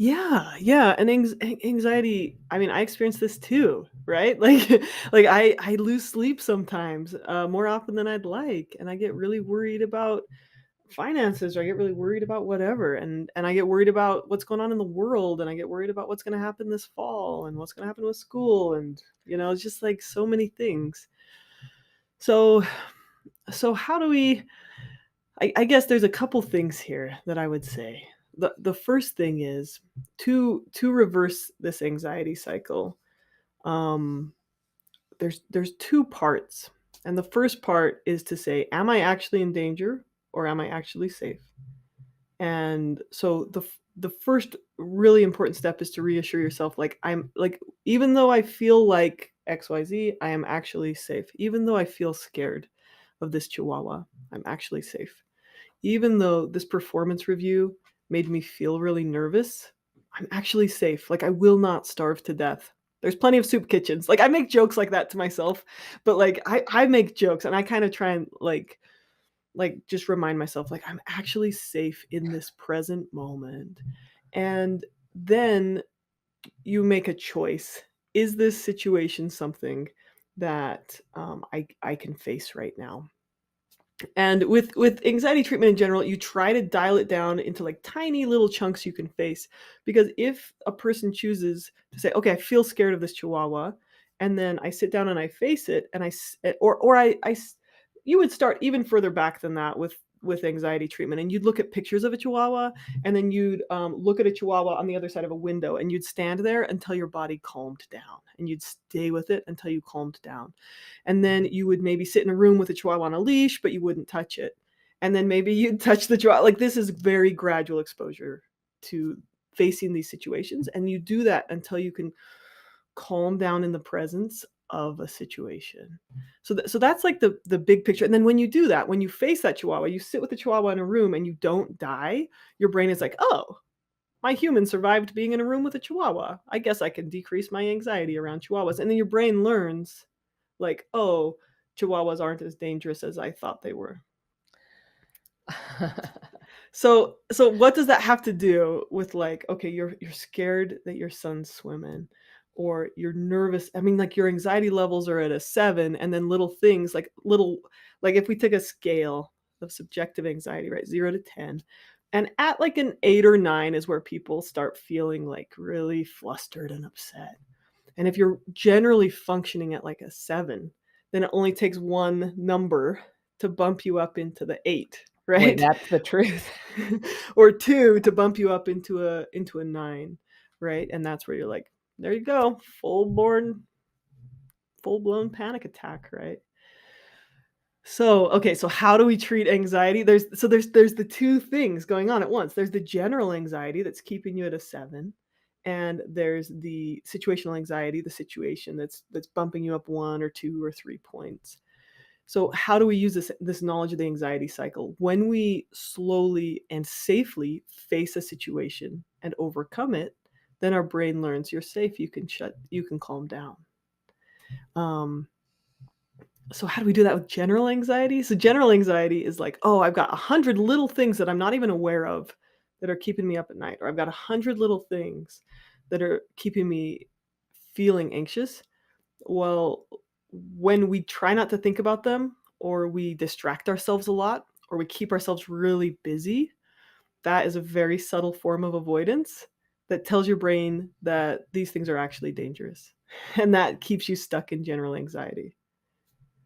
Yeah, yeah, and anxiety, I mean, I experience this too, right? Like like I lose sleep sometimes, more often than I'd like, and I get really worried about finances, or I get really worried about whatever, and I get worried about what's going on in the world, and I get worried about what's going to happen this fall and what's going to happen with school, and it's just like so many things. So how do we, I guess there's a couple things here that I would say. The first thing is to reverse this anxiety cycle. Um, there's two parts, and the first part is to say, am I actually in danger or am I actually safe? And so the first really important step is to reassure yourself, like, I'm like, even though I feel like XYZ, I am actually safe. Even though I feel scared of this chihuahua, I'm actually safe. Even though this performance review made me feel really nervous, I'm actually safe. Like, I will not starve to death. There's plenty of soup kitchens. Like, I make jokes like that to myself, but like I make jokes and I kind of try and just remind myself like I'm actually safe in this present moment. And then you make a choice. Is this situation something that I can face right now? And with anxiety treatment in general, you try to dial it down into like tiny little chunks you can face. Because if a person chooses to say, "Okay, I feel scared of this chihuahua," and then I sit down and I face it, and you would start even further back than that with anxiety treatment, and you'd look at pictures of a chihuahua, and then you'd look at a chihuahua on the other side of a window, and you'd stand there until your body calmed down, and you'd stay with it until you calmed down. And then you would maybe sit in a room with a chihuahua on a leash, but you wouldn't touch it. And then maybe you'd touch the chihuahua. Like, this is very gradual exposure to facing these situations. And you do that until you can calm down in the presence of a situation. So that's like the big picture. And then when you do that, when you face that chihuahua, you sit with the chihuahua in a room and you don't die, your brain is like, oh, my human survived being in a room with a chihuahua. I guess I can decrease my anxiety around chihuahuas. And then your brain learns like, oh, chihuahuas aren't as dangerous as I thought they were. So what does that have to do with like, okay, you're scared that your son's swimming, or you're nervous. I mean, like your anxiety levels are at a 7, and then little things like if we take a scale of subjective anxiety, right? 0 to 10. And at like an 8 or 9 is where people start feeling like really flustered and upset. And if you're generally functioning at like a 7, then it only takes one number to bump you up into the 8, Boy, right? that's the truth. Or 2 to bump you up into a 9, right? And that's where you're like, there you go, full-blown panic attack, right? So, okay, so how do we treat anxiety? There's the two things going on at once. There's the general anxiety that's keeping you at a 7, and there's the situational anxiety, the situation that's bumping you up 1 or 2 or 3 points. So how do we use this knowledge of the anxiety cycle? When we slowly and safely face a situation and overcome it, then our brain learns you're safe, you can calm down. So how do we do that with general anxiety? So general anxiety is like, oh, I've got 100 little things that I'm not even aware of that are keeping me up at night, or I've got 100 little things that are keeping me feeling anxious. Well, when we try not to think about them, or we distract ourselves a lot, or we keep ourselves really busy, that is a very subtle form of avoidance that tells your brain that these things are actually dangerous. And that keeps you stuck in general anxiety.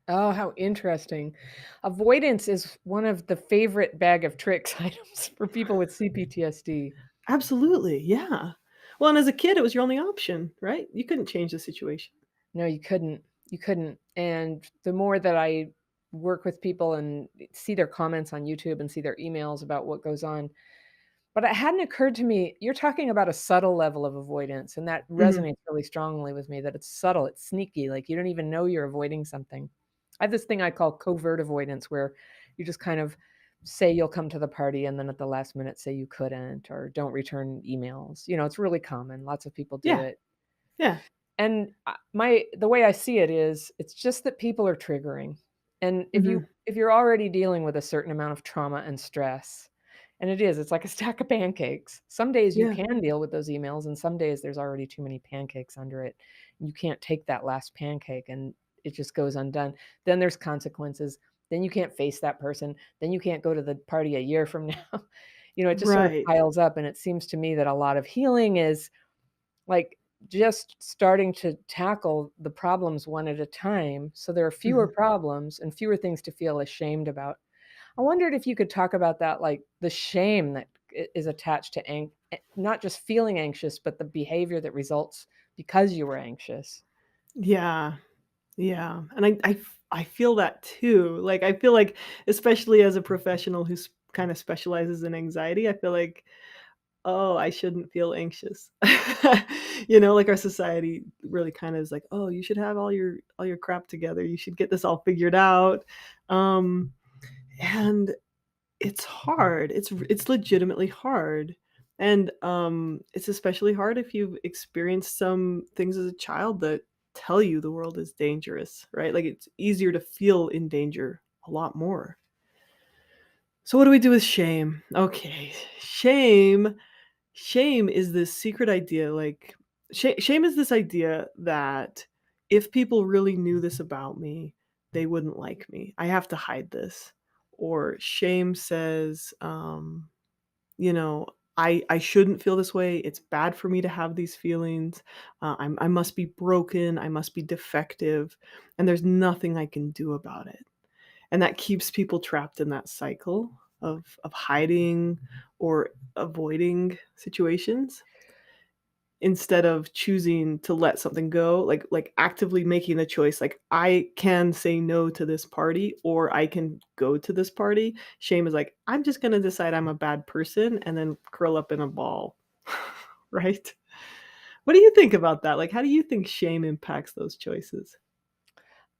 Oh, how interesting. Avoidance is one of the favorite bag of tricks items for people with CPTSD. Absolutely, yeah. Well, and as a kid, it was your only option, right? You couldn't change the situation. No, you couldn't. You couldn't. And the more that I work with people and see their comments on YouTube and see their emails about what goes on, but it hadn't occurred to me, you're talking about a subtle level of avoidance, and that Mhm. resonates really strongly with me that it's subtle, it's sneaky, like you don't even know you're avoiding something. I have this thing I call covert avoidance where you just kind of say you'll come to the party and then at the last minute say you couldn't or don't return emails. It's really common. Lots of people do Yeah, it. yeah. And the way I see it is it's just that people are triggering. And Mhm. if you're already dealing with a certain amount of trauma and stress, and it's like a stack of pancakes. Some days you Yeah, can deal with those emails, and some days there's already too many pancakes under it. You can't take that last pancake and it just goes undone. Then there's consequences. Then you can't face that person. Then you can't go to the party a year from now. It just sort of right. piles up. And it seems to me that a lot of healing is like just starting to tackle the problems one at a time. So there are fewer Mhm. problems and fewer things to feel ashamed about. I wondered if you could talk about that, like the shame that is attached to not just feeling anxious, but the behavior that results because you were anxious. Yeah. Yeah, and I feel that too. Like, I feel like, especially as a professional who kind of specializes in anxiety, I feel like, oh, I shouldn't feel anxious. Like our society really kind of is like, oh, you should have all your crap together. You should get this all figured out. And It's hard. It's legitimately hard. And it's especially hard if you've experienced some things as a child that tell you the world is dangerous, right? Like it's easier to feel in danger a lot more. So what do we do with shame? Okay. Shame is this secret idea like shame is this idea that if people really knew this about me, they wouldn't like me. I have to hide this. Or shame says, you know, I shouldn't feel this way. It's bad for me to have these feelings. I must be broken. I must be defective. And there's nothing I can do about it. And that keeps people trapped in that cycle of hiding or avoiding situations instead of choosing to let something go, like actively making the choice, like, "I can say no to this party, or I can go to this party." Shame is like, "I'm just gonna decide I'm a bad person and then curl up in a ball." Right? What do you think about that? Like, how do you think shame impacts those choices?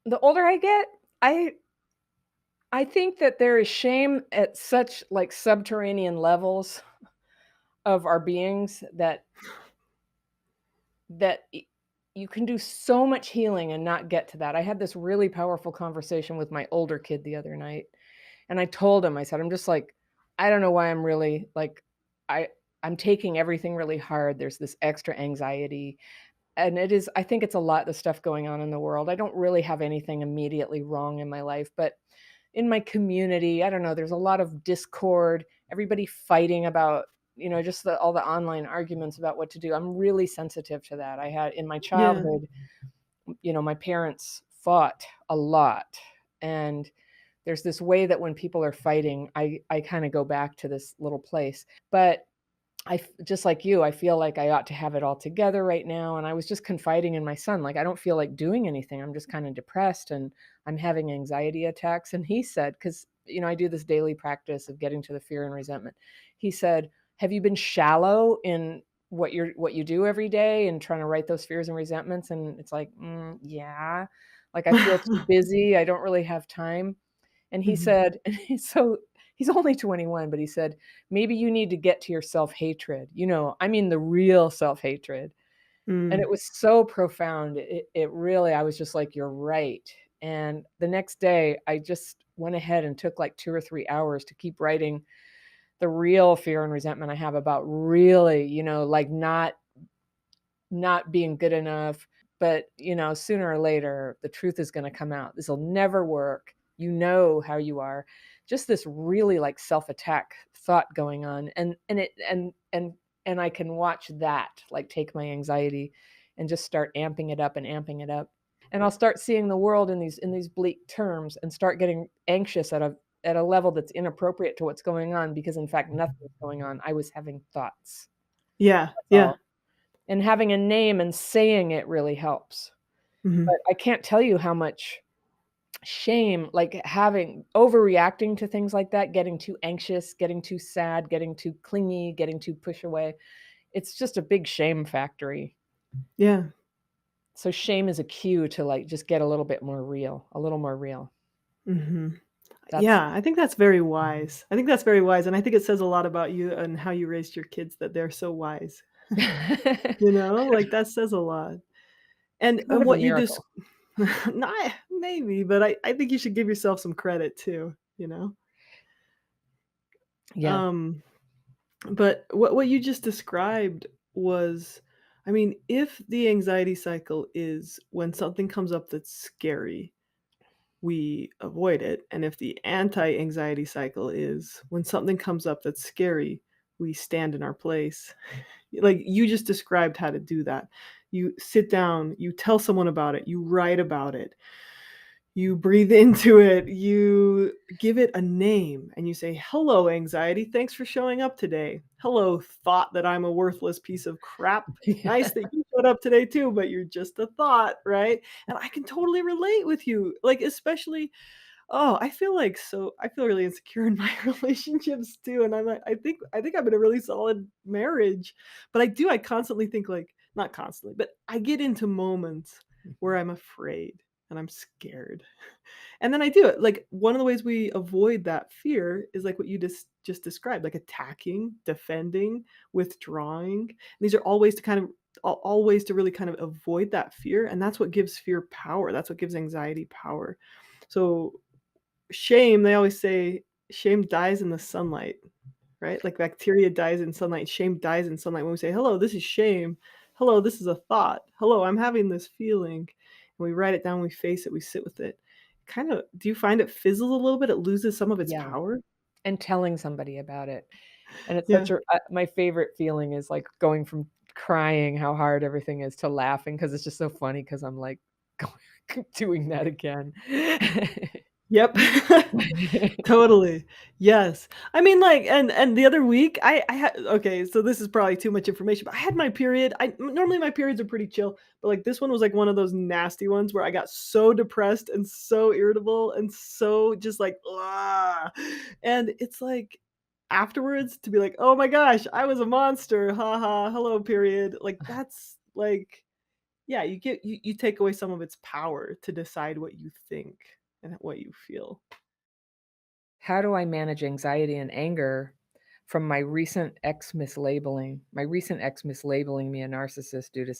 The older I get, I I think that there is shame at such like subterranean levels of our beings that you can do so much healing and not get to that. I had this really powerful conversation with my older kid the other night, and I told him, I said, I'm just like, I don't know why I'm really like, I I'm taking everything really hard. There's this extra anxiety. And it is, I think it's a lot the stuff going on in the world. I don't really have anything immediately wrong in my life, but in my community, I don't know, there's a lot of discord, everybody fighting about, just all the online arguments about what to do. I'm really sensitive to that. I had in my Yeah. childhood, my parents fought a lot. And there's this way that when people are fighting, I kind of go back to this little place. But just like you, I feel like I ought to have it all together right now. And I was just confiding in my son, like, I don't feel like doing anything. I'm just kind of depressed and I'm having anxiety attacks. And he said, because, I do this daily practice of getting to the fear and resentment. He said, have you been shallow in what you do every day and trying to write those fears and resentments? And it's like, yeah, like I feel too busy. I don't really have time. And he Mhm. said, so he's only 21, but he said, maybe you need to get to your self-hatred. I mean, the real self-hatred. And Mm. it was so profound. It really, I was just like, you're right. And the next day, I just went ahead and took like 2 or 3 hours to keep writing the real fear and resentment I have about really, like not being good enough. But, sooner or later, the truth is going to come out. This will never work. You know how you are. Just this really like self-attack thought going on. And I can watch that like take my anxiety and just start amping it up and amping it up. And I'll start seeing the world in these bleak terms and start getting anxious at a level that's inappropriate to what's going on because in fact nothing's going on. I was having thoughts. Yeah, That's yeah. all. And having a name and saying it really helps. Mhm. But I can't tell you how much shame, like having overreacting to things like that, getting too anxious, getting too sad, getting too clingy, getting too push away. It's just a big shame factory. Yeah. So shame is a cue to like just get a little bit more real, a little more real. Mhm. That's Yeah, I think that's very wise. I think that's very wise, and I think it says a lot about you and how you raised your kids that they're so wise. You know, like, that says a lot. kind And of a what you just miracle. not maybe, but I think you should give yourself some credit too, you know? Yeah. Um, but what you just described was I mean, if the anxiety cycle is when something comes up that's scary, we avoid it, and if the anti-anxiety cycle is when something comes up that's scary, we stand in our place. Like, you just described how to do that. You sit down, you tell someone about it, you write about it, you breathe into it, you give it a name, and you say, "Hello, anxiety, thanks for showing up today. Hello, thought that I'm a worthless piece of crap. Nice Yeah. that you showed up today too, but you're just a thought," right? And I can totally relate with you, like, especially oh, I feel really insecure in my relationships too, and I'm like, I think I'm in a really solid marriage, but I constantly think, like not constantly, but I get into moments where I'm afraid. and I'm scared. And then I do it. Like one of the ways we avoid that fear is like what you just described, like attacking, defending, withdrawing. And these are all ways to kind of all ways to really kind of avoid that fear, and that's what gives fear power. That's what gives anxiety power. So shame, they always say shame dies in the sunlight, right? Like bacteria dies in sunlight, shame dies in sunlight. When we say, "Hello, this is shame. Hello, this is a thought. Hello, I'm having this feeling." And we write it down, we face it, we sit with it. Kind of, do you find it fizzles a little bit? It loses some of its Yeah. power? And telling somebody about it. And it's Yeah. such a my favorite feeling is like going from crying how hard everything is to laughing because it's just so funny because I'm like doing that again. Yep. Totally. Yes. I mean, like, and the other week, I had, okay, so this is probably too much information, but I had my period. Normally my periods are pretty chill, but like this one was like one of those nasty ones where I got so depressed and so irritable and so just like, ah. And it's like afterwards to be like, oh my gosh, I was a monster. Ha ha. Hello, period. Like that's like, yeah, you take away some of its power to decide what you think and what you feel. How do I manage anxiety and anger from my recent ex mislabeling? My recent ex mislabeling me a narcissist due to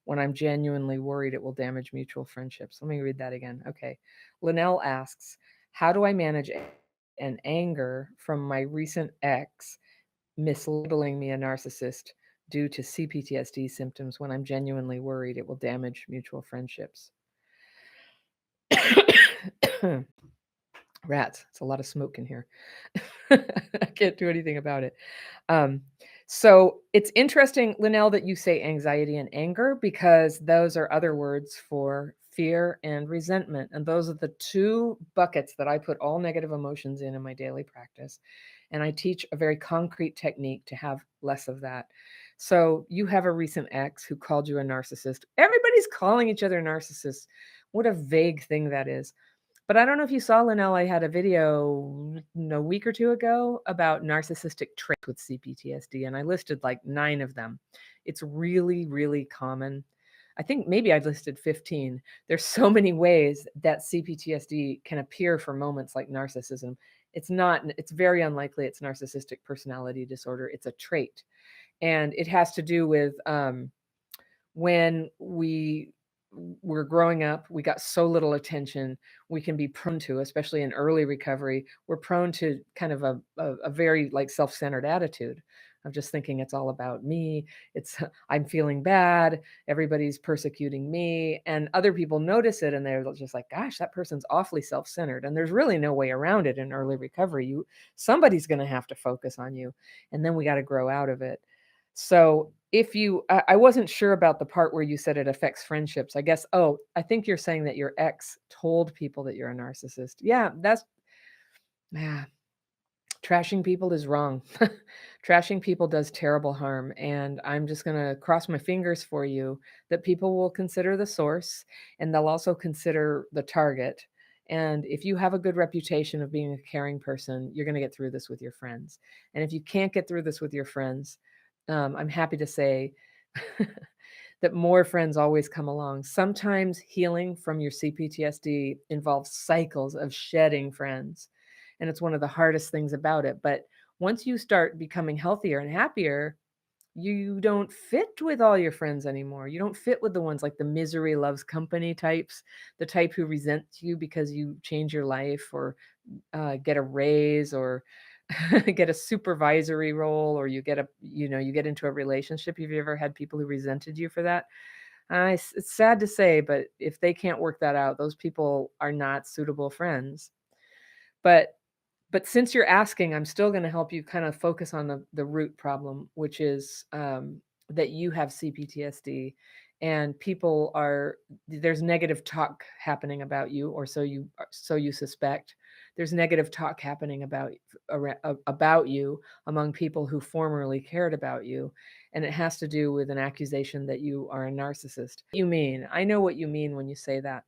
when I'm genuinely worried it will damage mutual friendships. Let me read that again. Okay. Linnell asks, how do I manage an anger from my recent ex mislabeling me a narcissist due to CPTSD symptoms when I'm genuinely worried it will damage mutual friendships? Rats. It's a lot of smoke in here. I can't do anything about it. Um, so it's interesting, Linnell, that you say anxiety and anger because those are other words for fear and resentment. And those are the two buckets that I put all negative emotions in my daily practice. And I teach a very concrete technique to have less of that. So you have a recent ex who called you a narcissist. Everybody's calling each other narcissists. What a vague thing that is. But I don't know if you saw, Linnell, I had a video a week or two ago about narcissistic traits with CPTSD, and I listed like 9 of them. It's really, really common. I think maybe I listed 15. There's so many ways that CPTSD can appear for moments like narcissism. It's very unlikely it's narcissistic personality disorder. It's a trait. And it has to do with when we were growing up, we got so little attention, we can be prone to, especially in early recovery, we're prone to kind of a very like self-centered attitude of just thinking it's all about me. It's I'm feeling bad, everybody's persecuting me, and other people notice it and they're just like, gosh, that person's awfully self-centered. And there's really no way around it in early recovery. Somebody's going to have to focus on you, and then we got to grow out of it. So if you, I wasn't sure about the part where you said it affects friendships. I guess, oh, I think you're saying that your ex told people that you're a narcissist. Yeah, yeah, trashing people is wrong. Trashing people does terrible harm. And I'm just going to cross my fingers for you that people will consider the source and they'll also consider the target. And if you have a good reputation of being a caring person, you're going to get through this with your friends. And if you can't get through this with your friends, I'm happy to say that more friends always come along. Sometimes healing from your CPTSD involves cycles of shedding friends. And it's one of the hardest things about it. But once you start becoming healthier and happier, you don't fit with all your friends anymore. You don't fit with the ones like the misery loves company types, the type who resents you because you change your life or get a raise or get a supervisory role or you get into a relationship. Have you ever had people who resented you for that? It's sad to say, but if they can't work that out, those people are not suitable friends. But since you're asking, I'm still going to help you kind of focus on the root problem, which is that you have CPTSD and there's negative talk happening about you, or so you suspect. There's negative talk happening about you among people who formerly cared about you, and it has to do with an accusation that you are a narcissist. I know what you mean when you say that.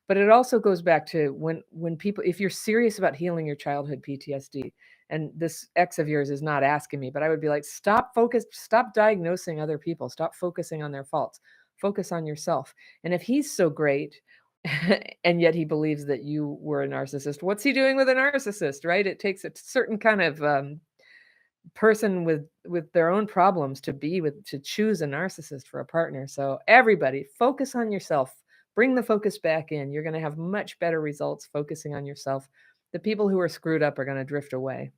But it also goes back to when people, if you're serious about healing your childhood PTSD, and this ex of yours is not asking me, but I would be like, stop diagnosing other people, stop focusing on their faults. Focus on yourself. And if he's so great, and yet he believes that you were a narcissist, what's he doing with a narcissist, right? It takes a certain kind of person with their own problems to choose a narcissist for a partner. So everybody, focus on yourself. Bring the focus back in. You're going to have much better results focusing on yourself. The people who are screwed up are going to drift away.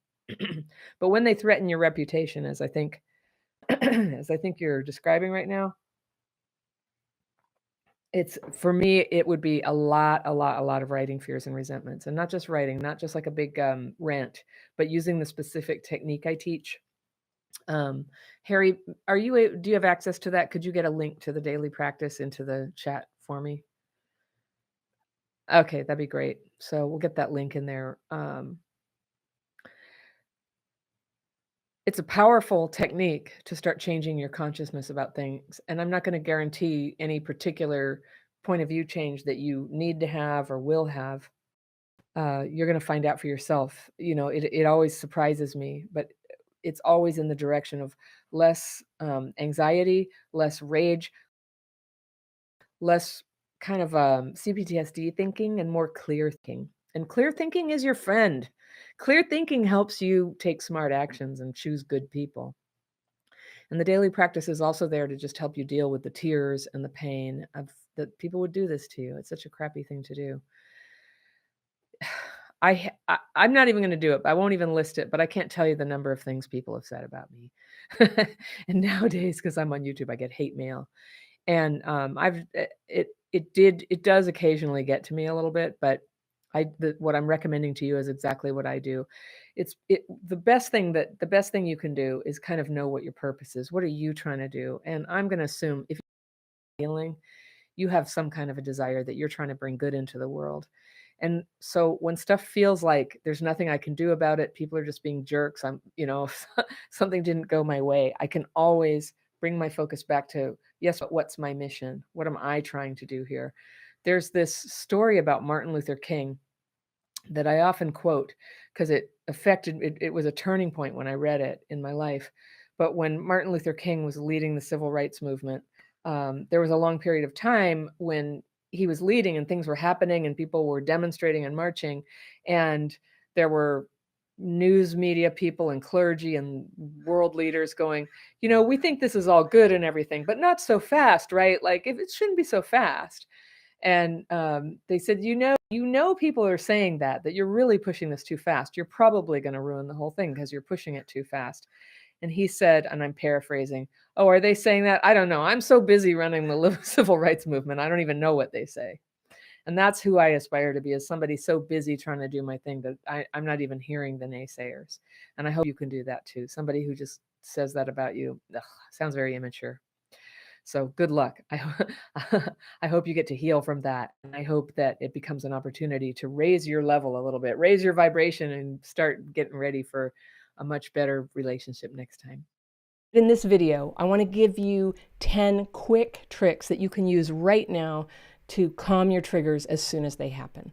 But when they threaten your reputation, as I think as I think you're describing right now, it's, for me, it would be a lot of writing fears and resentments, and not just writing, not just like a big rant, but using the specific technique I teach. Harry, do you have access to that? Could you get a link to the daily practice into the chat for me? Okay, that'd be great. So we'll get that link in there. It's a powerful technique to start changing your consciousness about things. And I'm not going to guarantee any particular point of view change that you need to have or will have. You're going to find out for yourself. It always surprises me, but it's always in the direction of less anxiety, less rage, less kind of CPTSD thinking, and more clear thinking. And clear thinking is your friend. Clear thinking helps you take smart actions and choose good people. And the daily practice is also there to just help you deal with the tears and the pain of that people would do this to you. It's such a crappy thing to do. I'm not even going to do it. I won't even list it, but I can't tell you the number of things people have said about me. And nowadays, because I'm on YouTube, I get hate mail. And it does occasionally get to me a little bit, but what I'm recommending to you is exactly what I do. The best thing you can do is kind of know what your purpose is. What are you trying to do? And I'm going to assume if you're feeling, you have some kind of a desire that you're trying to bring good into the world. And so when stuff feels like there's nothing I can do about it, people are just being jerks, something didn't go my way, I can always bring my focus back to, yes, but what's my mission? What am I trying to do here? There's this story about Martin Luther King that I often quote because it was a turning point when I read it in my life. But when Martin Luther King was leading the civil rights movement, there was a long period of time when he was leading and things were happening and people were demonstrating and marching, and there were news media people and clergy and world leaders going, we think this is all good and everything, but not so fast, right? Like, if it shouldn't be so fast. And they said, people are saying that you're really pushing this too fast. You're probably going to ruin the whole thing because you're pushing it too fast. And he said, and I'm paraphrasing, "Oh, are they saying that? I don't know. I'm so busy running the civil rights movement. I don't even know what they say." And that's who I aspire to be, as somebody so busy trying to do my thing that I'm not even hearing the naysayers. And I hope you can do that too. Somebody who just says that about you, sounds very immature. So good luck. I hope you get to heal from that. And I hope that it becomes an opportunity to raise your level a little bit, raise your vibration, and start getting ready for a much better relationship next time. In this video, I want to give you 10 quick tricks that you can use right now to calm your triggers as soon as they happen.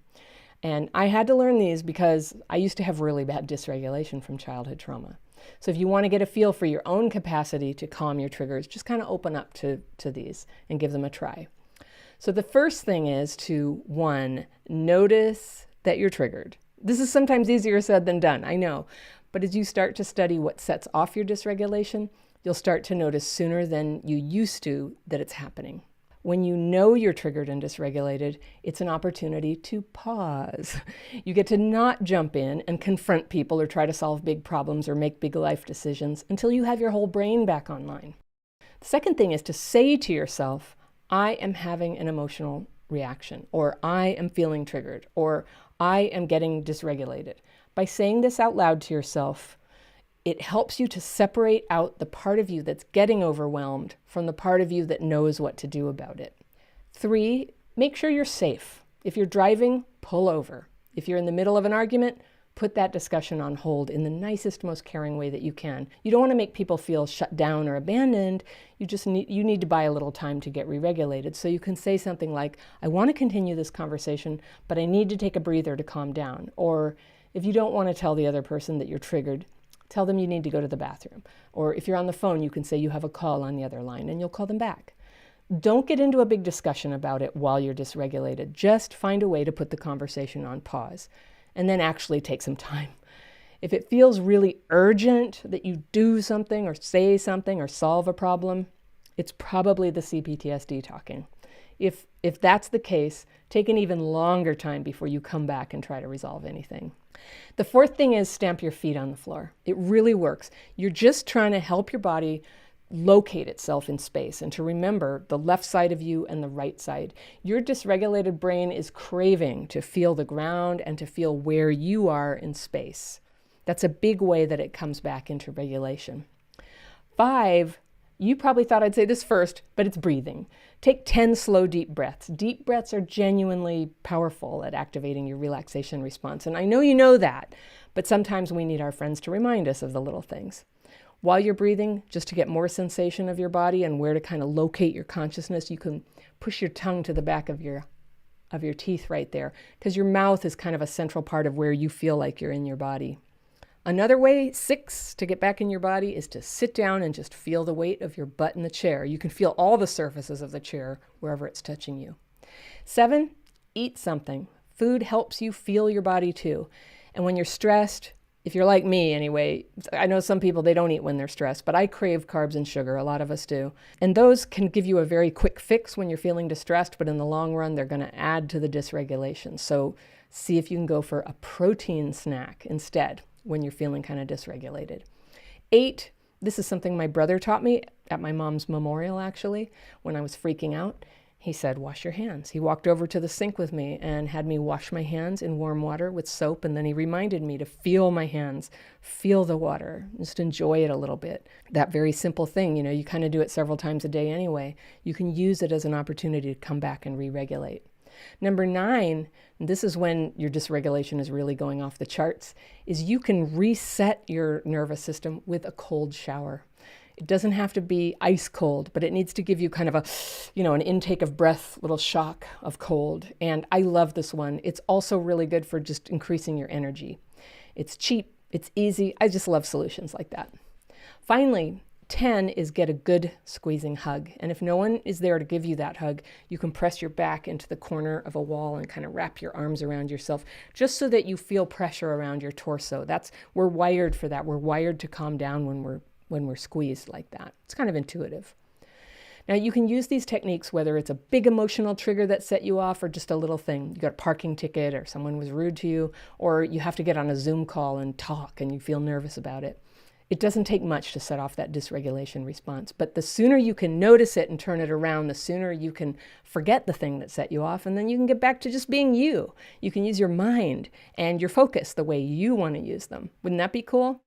And I had to learn these because I used to have really bad dysregulation from childhood trauma. So if you want to get a feel for your own capacity to calm your triggers, just kind of open up to these and give them a try. So the first thing is to, 1, notice that you're triggered. This is sometimes easier said than done, I know. But as you start to study what sets off your dysregulation, you'll start to notice sooner than you used to that it's happening. When you know you're triggered and dysregulated, it's an opportunity to pause. You get to not jump in and confront people or try to solve big problems or make big life decisions until you have your whole brain back online. The second thing is to say to yourself, I am having an emotional reaction, or I am feeling triggered, or I am getting dysregulated. By saying this out loud to yourself, it helps you to separate out the part of you that's getting overwhelmed from the part of you that knows what to do about it. 3, make sure you're safe. If you're driving, pull over. If you're in the middle of an argument, put that discussion on hold in the nicest, most caring way that you can. You don't want to make people feel shut down or abandoned. You need to buy a little time to get re-regulated. So you can say something like, I want to continue this conversation, but I need to take a breather to calm down. Or if you don't want to tell the other person that you're triggered, tell them you need to go to the bathroom. Or if you're on the phone, you can say you have a call on the other line and you'll call them back. Don't get into a big discussion about it while you're dysregulated. Just find a way to put the conversation on pause and then actually take some time. If it feels really urgent that you do something or say something or solve a problem, it's probably the CPTSD talking. If that's the case, take an even longer time before you come back and try to resolve anything. The fourth thing is stamp your feet on the floor. It really works. You're just trying to help your body locate itself in space and to remember the left side of you and the right side. Your dysregulated brain is craving to feel the ground and to feel where you are in space. That's a big way that it comes back into regulation. 5, you probably thought I'd say this first, but it's breathing. Take 10 slow, deep breaths. Deep breaths are genuinely powerful at activating your relaxation response. And I know you know that, but sometimes we need our friends to remind us of the little things. While you're breathing, just to get more sensation of your body and where to kind of locate your consciousness, you can push your tongue to the back of your teeth right there, because your mouth is kind of a central part of where you feel like you're in your body. Another way, 6, to get back in your body is to sit down and just feel the weight of your butt in the chair. You can feel all the surfaces of the chair wherever it's touching you. 7, eat something. Food helps you feel your body too. And when you're stressed, if you're like me anyway, I know some people, they don't eat when they're stressed, but I crave carbs and sugar. A lot of us do. And those can give you a very quick fix when you're feeling distressed, but in the long run, they're going to add to the dysregulation. So see if you can go for a protein snack instead when you're feeling kind of dysregulated. 8, this is something my brother taught me at my mom's memorial, actually, when I was freaking out. He said, wash your hands. He walked over to the sink with me and had me wash my hands in warm water with soap. And then he reminded me to feel my hands, feel the water, just enjoy it a little bit. That very simple thing, you kind of do it several times a day anyway. You can use it as an opportunity to come back and re-regulate. Number 9, this is when your dysregulation is really going off the charts, is you can reset your nervous system with a cold shower. It doesn't have to be ice cold, but it needs to give you kind of an intake of breath, little shock of cold. And I love this one. It's also really good for just increasing your energy. It's cheap, it's easy. I just love solutions like that. Finally, 10 is get a good squeezing hug. And if no one is there to give you that hug, you can press your back into the corner of a wall and kind of wrap your arms around yourself just so that you feel pressure around your torso. We're wired for that. We're wired to calm down when we're squeezed like that. It's kind of intuitive. Now you can use these techniques whether it's a big emotional trigger that set you off or just a little thing. You got a parking ticket or someone was rude to you, or you have to get on a Zoom call and talk and you feel nervous about it. It doesn't take much to set off that dysregulation response, but the sooner you can notice it and turn it around, the sooner you can forget the thing that set you off, and then you can get back to just being you. You can use your mind and your focus the way you want to use them. Wouldn't that be cool?